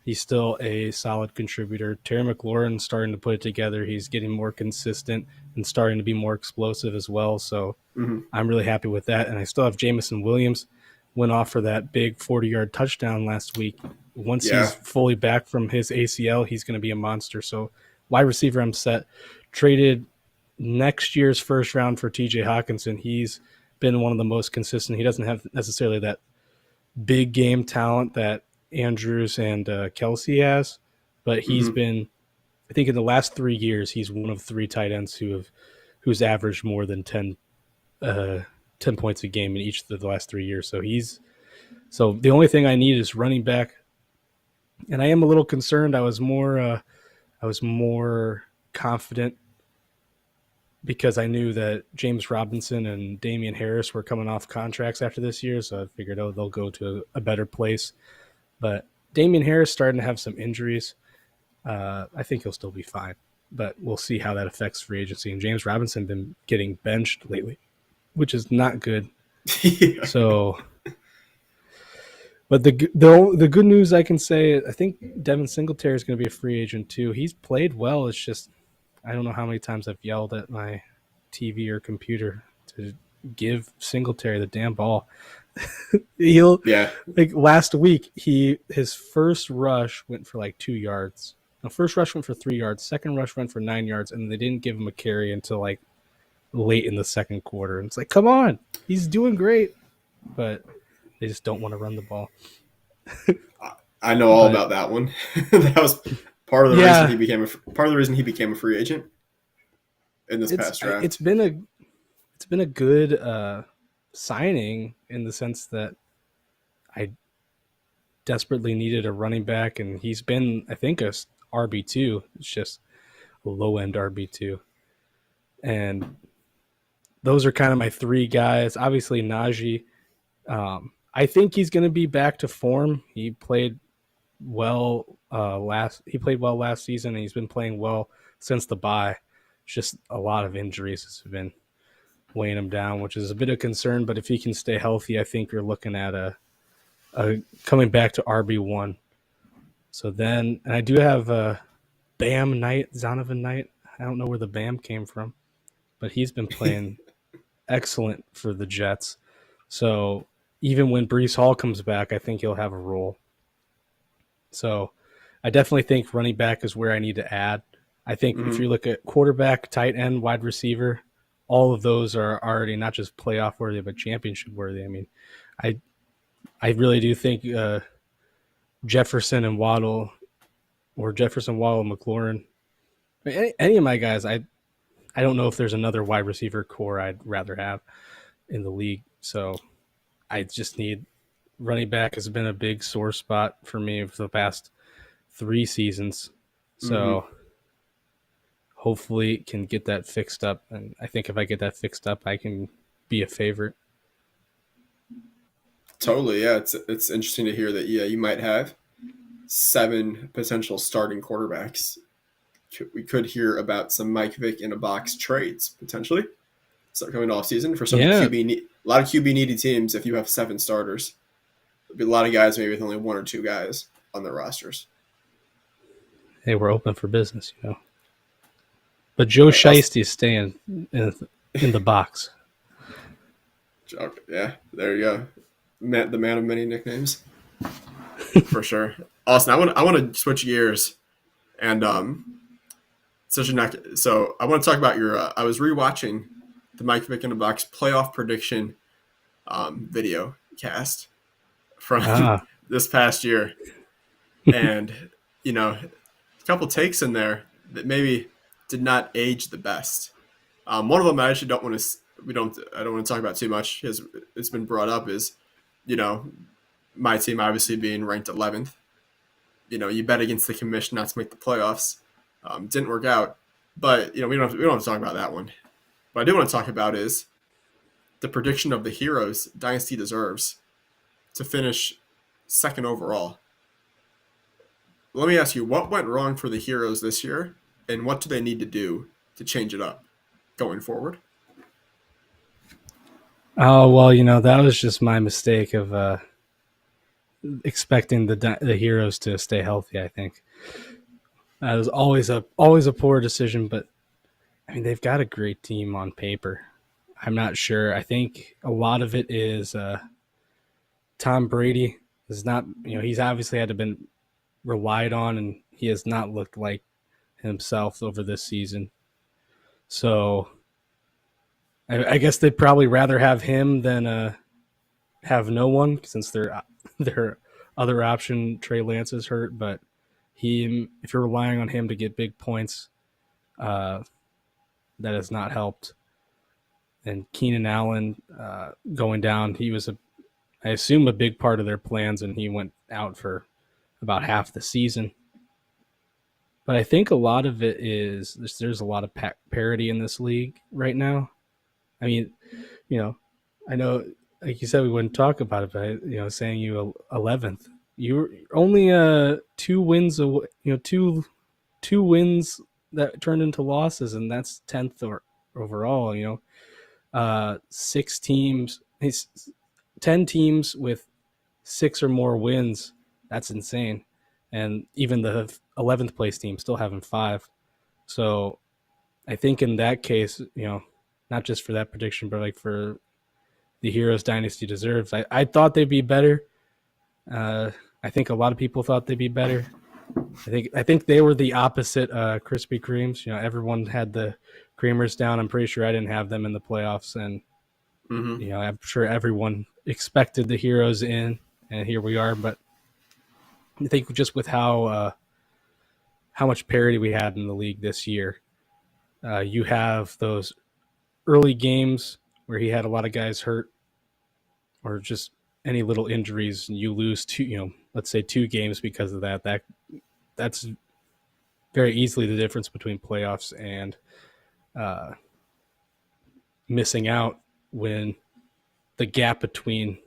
he's still a solid contributor. Terry McLaurin starting to put it together. He's getting more consistent and starting to be more explosive as well. So I'm really happy with that. And I still have Jamison Williams, went off for that big 40-yard touchdown last week. Once he's fully back from his ACL, he's going to be a monster. So wide receiver, I'm set. Traded next year's first round for TJ Hawkinson. He's been one of the most consistent. He doesn't have necessarily that big game talent that Andrews and Kelsey has, but he's been, I think in the last 3 years, he's one of 3 tight ends who's averaged more than 10 points a game in each of the last 3 years. So the only thing I need is running back, and I am a little concerned. I was more confident because I knew that James Robinson and Damian Harris were coming off contracts after this year, so I figured they'll go to a better place. But Damian Harris starting to have some injuries. I think he'll still be fine, but we'll see how that affects free agency. And James Robinson been getting benched lately, which is not good. Yeah. So, but the good news I can say, I think Devin Singletary is going to be a free agent too. He's played well. It's just I don't know how many times I've yelled at my TV or computer to give Singletary the damn ball. Like last week, his first rush went for like 2 yards. The first rush went for 3 yards. Second rush went for 9 yards, and they didn't give him a carry until like late in the second quarter. And it's like, come on, he's doing great, but they just don't want to run the ball. I know all about that one. That was part of the reason he became a free agent in this past draft. It's been a good signing in the sense that I desperately needed a running back, and he's been, I think, a RB2. It's just a low-end RB2. And those are kind of my 3 guys. Obviously, Najee. I think he's going to be back to form. He played well last season, and he's been playing well since the bye. It's just a lot of injuries have been weighing him down, which is a bit of concern. But if he can stay healthy, I think you're looking at a coming back to RB1. So then, and I do have Zonovan Knight. I don't know where the Bam came from, but he's been playing excellent for the Jets. So even when Breece Hall comes back, I think he'll have a role. So I definitely think running back is where I need to add. I think if you look at quarterback, tight end, wide receiver, all of those are already not just playoff worthy, but championship worthy. I mean, I really do think Jefferson and Waddle, or Jefferson, Waddle, and McLaurin, any of my guys, I don't know if there's another wide receiver core I'd rather have in the league. So I just need running back has been a big sore spot for me for the past 3 seasons. So hopefully can get that fixed up. And I think if I get that fixed up, I can be a favorite. Totally, yeah. It's interesting to hear that, you might have 7 potential starting quarterbacks. We could hear about some Mike Vick in a box trades, potentially. Start coming off season for some QB. A lot of QB needy teams, if you have 7 starters. There'll be a lot of guys maybe with only 1 or 2 guys on their rosters. Hey, we're open for business, But Joe Shiesty is staying in the box. Yeah, there you go. The man of many nicknames. For sure. Austin, I want to switch gears, and so I want to talk about your. I was rewatching the Mike Vick in a Box playoff prediction video cast from this past year, and a couple takes in there that maybe did not age the best. One of them I actually don't want to. I don't want to talk about too much because it's been brought up. Is my team obviously being ranked 11th. You bet against the commission not to make the playoffs. Didn't work out, but we don't have to talk about that one. What I do want to talk about is the prediction of the Heroes Dynasty deserves to finish 2nd overall. Let me ask you, what went wrong for the Heroes this year, and what do they need to do to change it up going forward? Oh, well, that was just my mistake of expecting the Heroes to stay healthy, I think. That was always a poor decision, but I mean, they've got a great team on paper. I'm not sure. I think a lot of it is Tom Brady is not, he's obviously had to been relied on, and he has not looked like himself over this season. So I guess they'd probably rather have him than have no one, since they're their other option, Trey Lance, is hurt, but if you're relying on him to get big points, that has not helped. And Keenan Allen going down, he was I assume a big part of their plans, and he went out for about half the season. But I think a lot of it is there's a lot of parity in this league right now. I mean, I know, like you said, we wouldn't talk about it, but saying you 11th, you're only 2 wins away. Two wins that turned into losses, and that's 10th or overall. 6 teams, 10 teams with 6 or more wins. That's insane. And even the 11th place team still having 5. So I think in that case, not just for that prediction, but like for the Heroes Dynasty deserves, I thought they'd be better. I think a lot of people thought they'd be better. I think they were the opposite Krispy Kremes. Everyone had the creamers down. I'm pretty sure I didn't have them in the playoffs, and I'm sure everyone expected the Heroes in, and here we are. But I think just with how much parity we had in the league this year, you have those early games where he had a lot of guys hurt, or just any little injuries, and you lose let's say 2 games because of that. That's very easily the difference between playoffs and missing out, when the gap between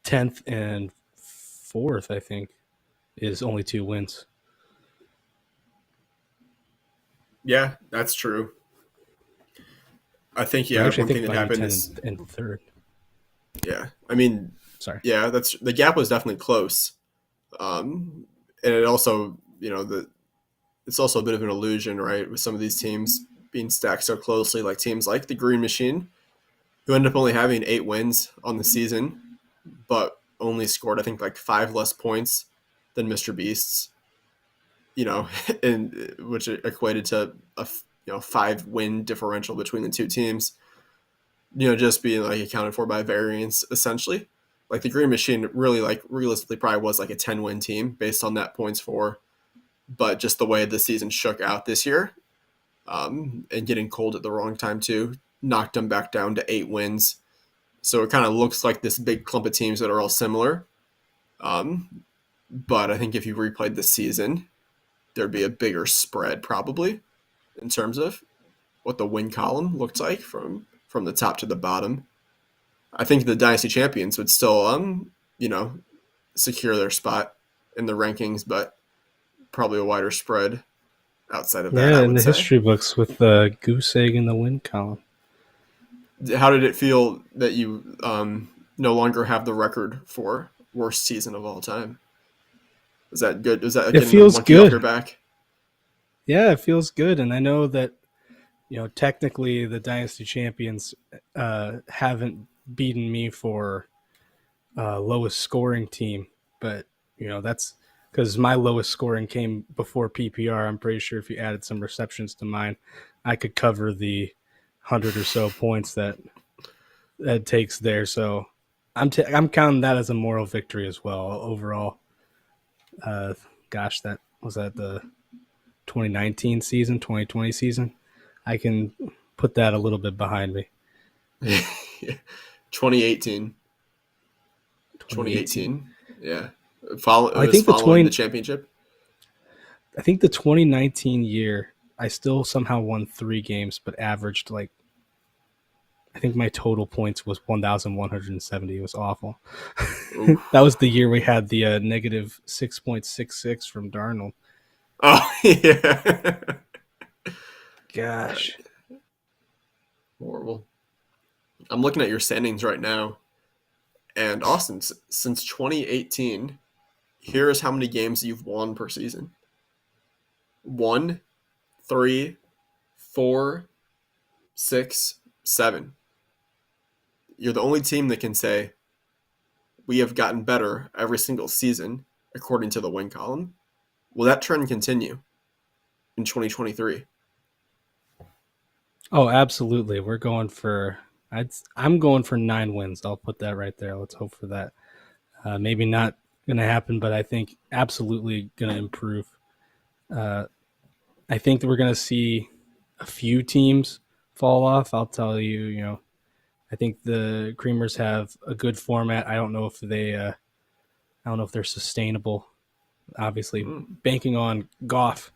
10th and 4th, I think, is only 2 wins. Yeah, that's true. I think one thing that happened is in 3rd. Yeah, I mean, sorry. Yeah, the gap was definitely close, and it also it's also a bit of an illusion, right? With some of these teams being stacked so closely, like teams like the Green Machine, who end up only having 8 wins on the season, but only scored, I think, like 5 less points than Mr. Beast's, and which equated to a 5-win differential between the two teams. Just being like accounted for by variance, essentially. Like the Green Machine really, like, realistically probably was like a 10-win team based on that points for, but just the way the season shook out this year, and getting cold at the wrong time too, knocked them back down to 8 wins. So it kind of looks like this big clump of teams that are all similar. But I think if you replayed the season, there'd be a bigger spread probably in terms of what the win column looked like from the top to the bottom. I think the Dynasty champions would still, secure their spot in the rankings, but probably a wider spread outside of that. Yeah, I in would the say. history books with the goose egg in the win column. How did it feel that you no longer have the record for worst season of all time? Is that good? Is that getting the monkey off your back? Yeah, it feels good, and I know that technically the Dynasty champions haven't beaten me for lowest scoring team, but that's because my lowest scoring came before PPR. I'm pretty sure if you added some receptions to mine, I could cover the 100 or so points that takes there. So I'm counting that as a moral victory as well overall. Gosh, that was at the 2019 season, 2020 season. I can put that a little bit behind me. 2018. 2018. Yeah. Following the championship. I think the 2019 year, I still somehow won 3 games, but averaged I think my total points was 1,170. It was awful. That was the year we had the negative 6.66 from Darnold. Oh, yeah. Gosh. Horrible. I'm looking at your standings right now. And Austin, since 2018, here's how many games you've won per season. 1, 3, 4, 6, 7. You're the only team that can say we have gotten better every single season according to the win column. Will that trend continue in 2023? Oh, absolutely. We're going for I'm going for 9 wins. I'll put that right there. Let's hope for that. Maybe not going to happen, but I think absolutely going to improve. I think that we're going to see a few teams fall off. I'll tell you, I think the Creamers have a good format. I don't know if they're sustainable. Obviously, banking on Goff,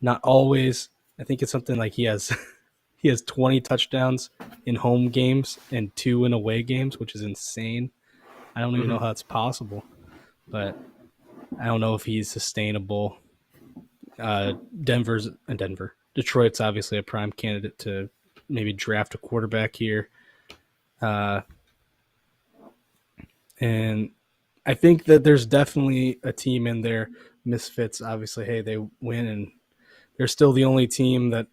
not always. I think it's something like he has 20 touchdowns in home games and 2 in away games, which is insane. I don't even know how that's possible, but I don't know if he's sustainable. Detroit's obviously a prime candidate to maybe draft a quarterback here. And I think that there's definitely a team in there. Misfits, obviously, hey, they win, and they're still the only team that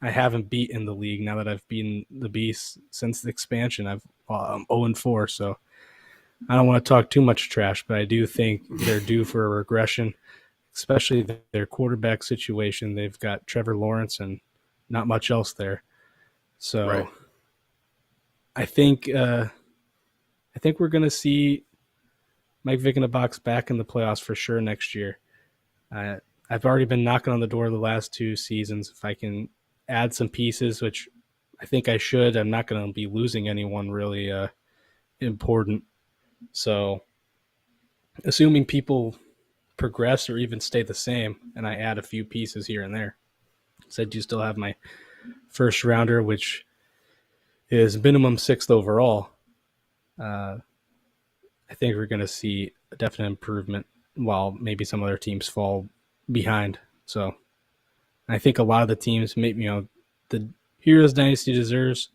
I haven't beat in the league now that I've beaten the Beast since the expansion. I'm 0-4, so I don't want to talk too much trash, but I do think they're due for a regression, especially their quarterback situation. They've got Trevor Lawrence and not much else there. So Right. I think we're going to see Mike Vick in a box back in the playoffs for sure next year. I've already been knocking on the door the last 2 seasons. If I can add some pieces, which I think I should, I'm not going to be losing anyone really important. So assuming people progress or even stay the same, and I add a few pieces here and there. So I do still have my first rounder, which is minimum 6th overall. I think we're going to see a definite improvement while maybe some other teams fall behind. So I think a lot of the teams, maybe the Heroes Dynasty deserves.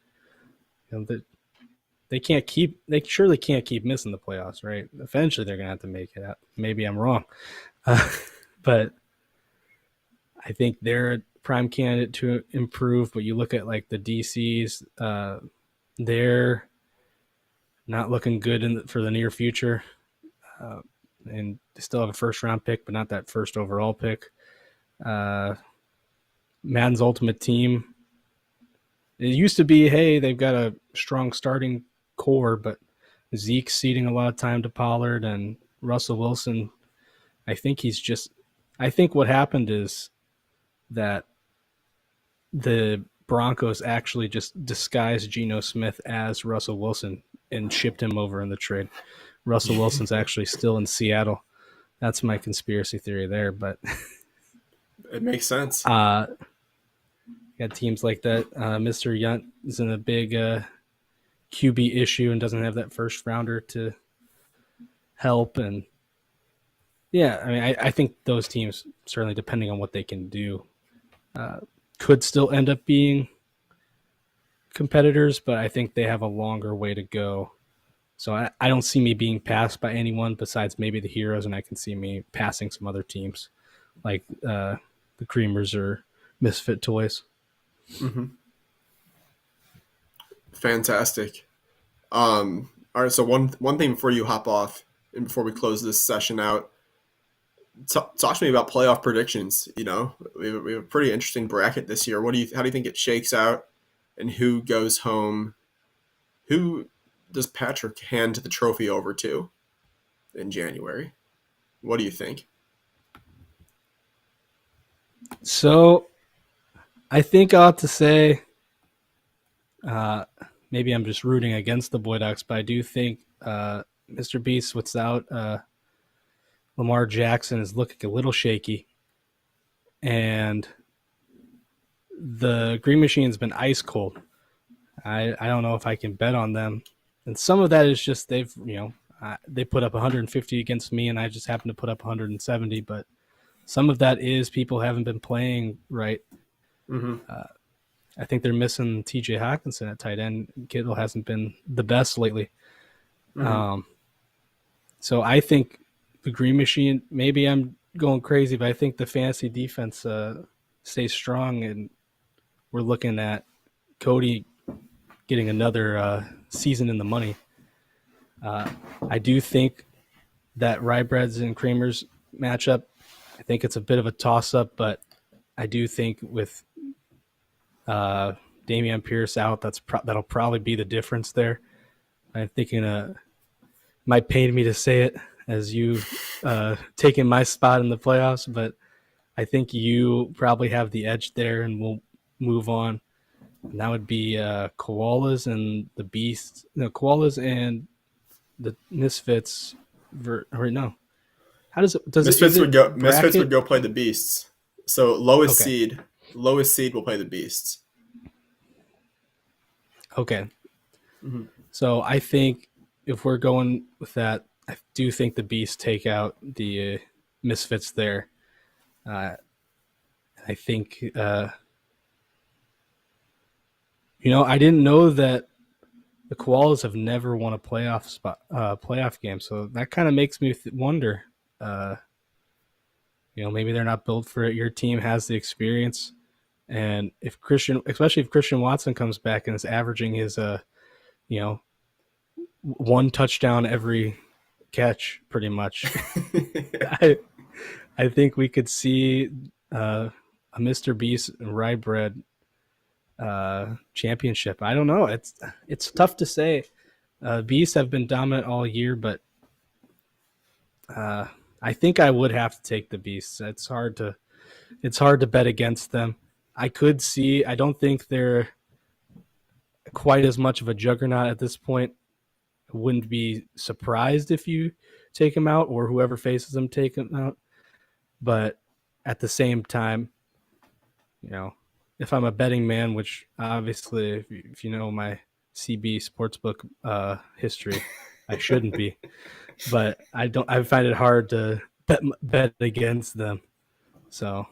They surely can't keep missing the playoffs, right? Eventually, they're going to have to make it out. Maybe I'm wrong, but I think they're a prime candidate to improve. But you look at like the DCs, they're not looking good for the near future. And they still have a first-round pick, but not that first overall pick. Madden's Ultimate Team. It used to be, hey, they've got a strong starting core, but Zeke's ceding a lot of time to Pollard and Russell Wilson. I think what happened is that the Broncos actually just disguised Geno Smith as Russell Wilson and shipped him over in the trade. Russell Wilson's actually still in Seattle. That's my conspiracy theory there, but it makes sense. Got teams like that. Mr. Yunt is in a big QB issue and doesn't have that first rounder to help. And yeah, I mean, I think those teams, certainly depending on what they can do, could still end up being competitors, but I think they have a longer way to go. So I don't see me being passed by anyone besides maybe the Heroes, and I can see me passing some other teams like the Creamers or Misfit Toys. Mm-hmm. Fantastic. All right, so one thing before you hop off and before we close this session out, talk to me about playoff predictions. We have a pretty interesting bracket this year. How do you think it shakes out, and who goes home? Who does Patrick hand the trophy over to in January? What do you think? So I think I'll have to say maybe I'm just rooting against the Boy Ducks, but I do think Mr. Beast without Lamar Jackson is looking a little shaky. And the Green Machine's been ice cold. I don't know if I can bet on them. And some of that is just they put up 150 against me, and I just happen to put up 170. But some of that is people haven't been playing right. Mm-hmm. I think they're missing T.J. Hawkinson at tight end. Kittle hasn't been the best lately. Mm-hmm. So I think the Green Machine, maybe I'm going crazy, but I think the fantasy defense stays strong, and we're looking at Cody getting another season in the money. I do think that Rye Breads and Creamers matchup, I think it's a bit of a toss-up, but I do think with Dameon Pierce out, that'll probably be the difference there. I'm thinking might pain me to say it as you taking my spot in the playoffs, but I think you probably have the edge there, and we'll move on. And that would be Koalas and the Beasts. No, Koalas and the Misfits. Or no, how does it? Is it Misfits would bracket? go play the Beasts. So Okay, lowest seed will play the Beasts. okay. Mhm. So I think if we're going with that, I do think the Beasts take out the Misfits there. Uh, I think I didn't know that the Koalas have never won a playoff game, so that kind of makes me wonder. Uh, maybe they're not built for it. Your team has the experience, and especially if Christian Watson comes back and is averaging his you know, one touchdown every catch, pretty much. I I think we could see a Mr. Beast and Rye Bread championship. I don't know. It's tough to say. Beasts have been dominant all year, but I think I would have to take the Beasts. It's hard to bet against them. I could see. I don't think they're quite as much of a juggernaut at this point. I wouldn't be surprised if you take them out or whoever faces them take them out. But at the same time, if I'm a betting man, which obviously, if you know my CB sportsbook history, I shouldn't be. But I don't. I find it hard to bet against them. So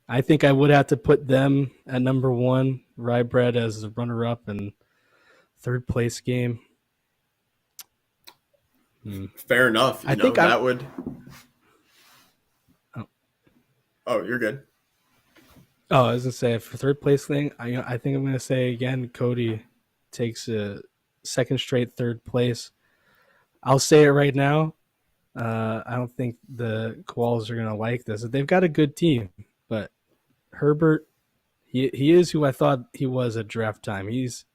I think I would have to put them at number one, Rye Bread as a runner-up, and third place game. Fair enough. I think that would. Oh, you're good. Oh, I was gonna say for third place thing, I think I'm gonna say again, Cody takes a second straight third place. I'll say it right now. I don't think the Koalas are gonna like this. They've got a good team, but Herbert, he is who I thought he was at draft time. He's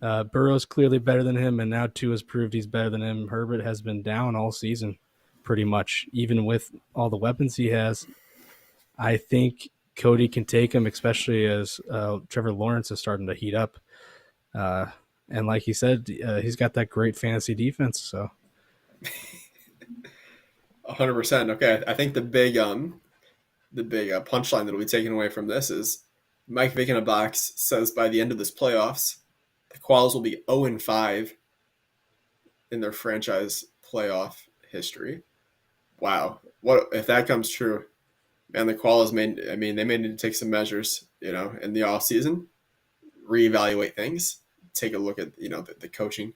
Burrow's clearly better than him, and now Tua has proved he's better than him. Herbert has been down all season, pretty much, even with all the weapons he has. I think Cody can take him, especially as Trevor Lawrence is starting to heat up. And like he said, he's got that great fantasy defense. So 100%. Okay, I think the big punchline that will be taken away from this is Mike Vick in a box says by the end of this playoffs, the Koalas will be 0-5 in their franchise playoff history. Wow, what if that comes true? And the Koalas they may need to take some measures, in the off season, reevaluate things, take a look at the coaching,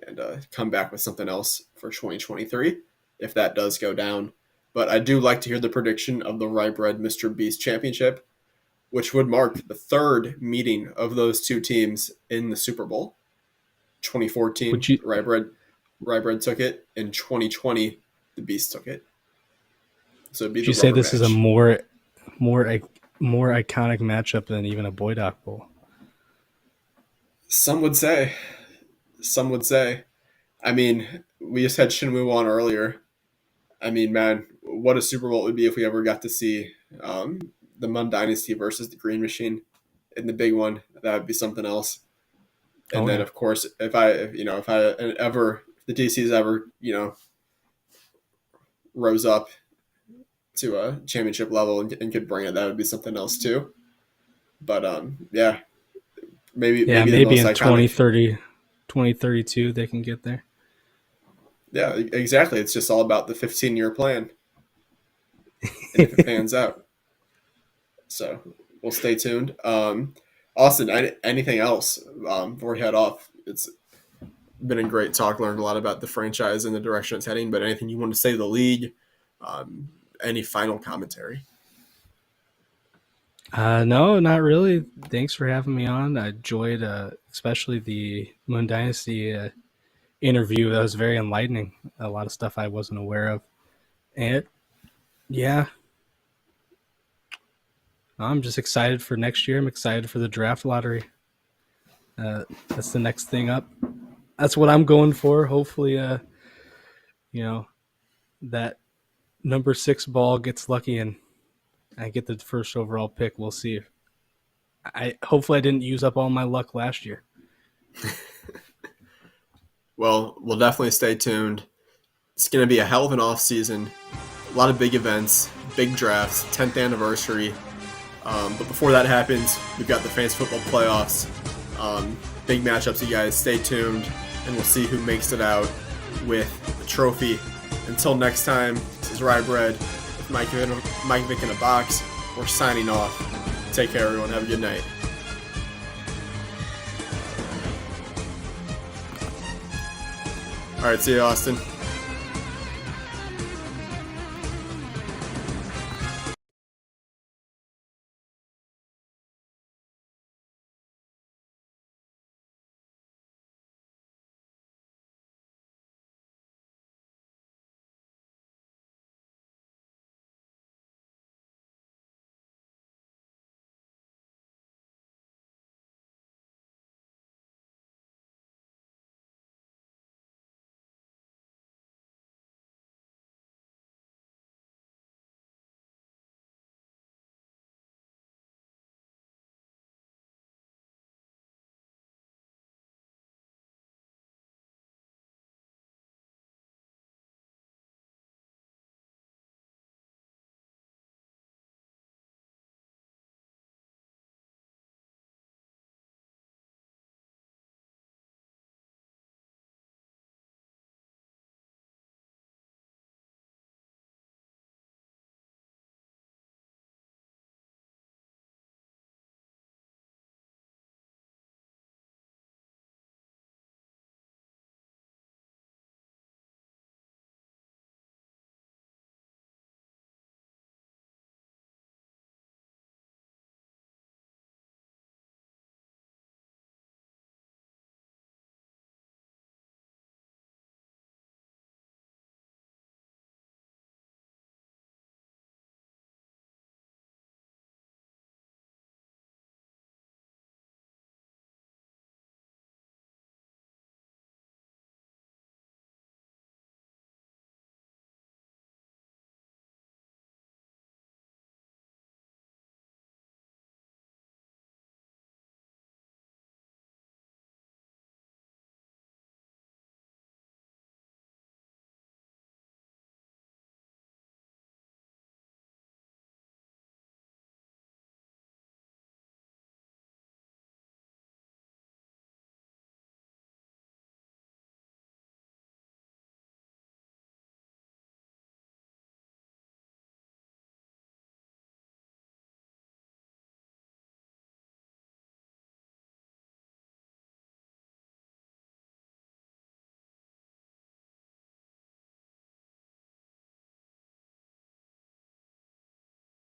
and come back with something else for 2023 if that does go down. But I do like to hear the prediction of the Rye Bread Mr. Beast Championship, which would mark the third meeting of those two teams in the Super Bowl. 2014, Rye Bread took it. In 2020, the Beast took it. So it'd be would the you say rubber this is a match. more iconic matchup than even a Boy Doc Bowl? Some would say. I mean, we just had Shinwoo on earlier. I mean, man, what a Super Bowl it would be if we ever got to see the Mun Dynasty versus the Green Machine in the big one. That would be something else. And then, of course, if the DCs ever, rose up to a championship level and could bring it, that would be something else too. But yeah, maybe the most in iconic. 2032 they can get there. Yeah, exactly. It's just all about the 15-year plan and if it pans out. So we'll stay tuned. Austin, anything else before we head off? It's been a great talk. Learned a lot about the franchise and the direction it's heading. But anything you want to say to the league? Any final commentary? No, not really. Thanks for having me on. I enjoyed especially the Moon Dynasty interview. That was very enlightening. A lot of stuff I wasn't aware of. And yeah, I'm just excited for next year. I'm excited for the draft lottery. That's the next thing up. that's what I'm going for. Hopefully, that number 6 ball gets lucky and I get the first overall pick. We'll see. Hopefully I didn't use up all my luck last year. Well, we'll definitely stay tuned. It's going to be a hell of an off season. A lot of big events, big drafts, 10th anniversary. But before that happens, we've got the Fantasy Football Playoffs. Big matchups, you guys. Stay tuned, and we'll see who makes it out with the trophy. Until next time, this is Rye Bread with Mike Vick in a box. We're signing off. Take care, everyone. Have a good night. All right, see you, Austin.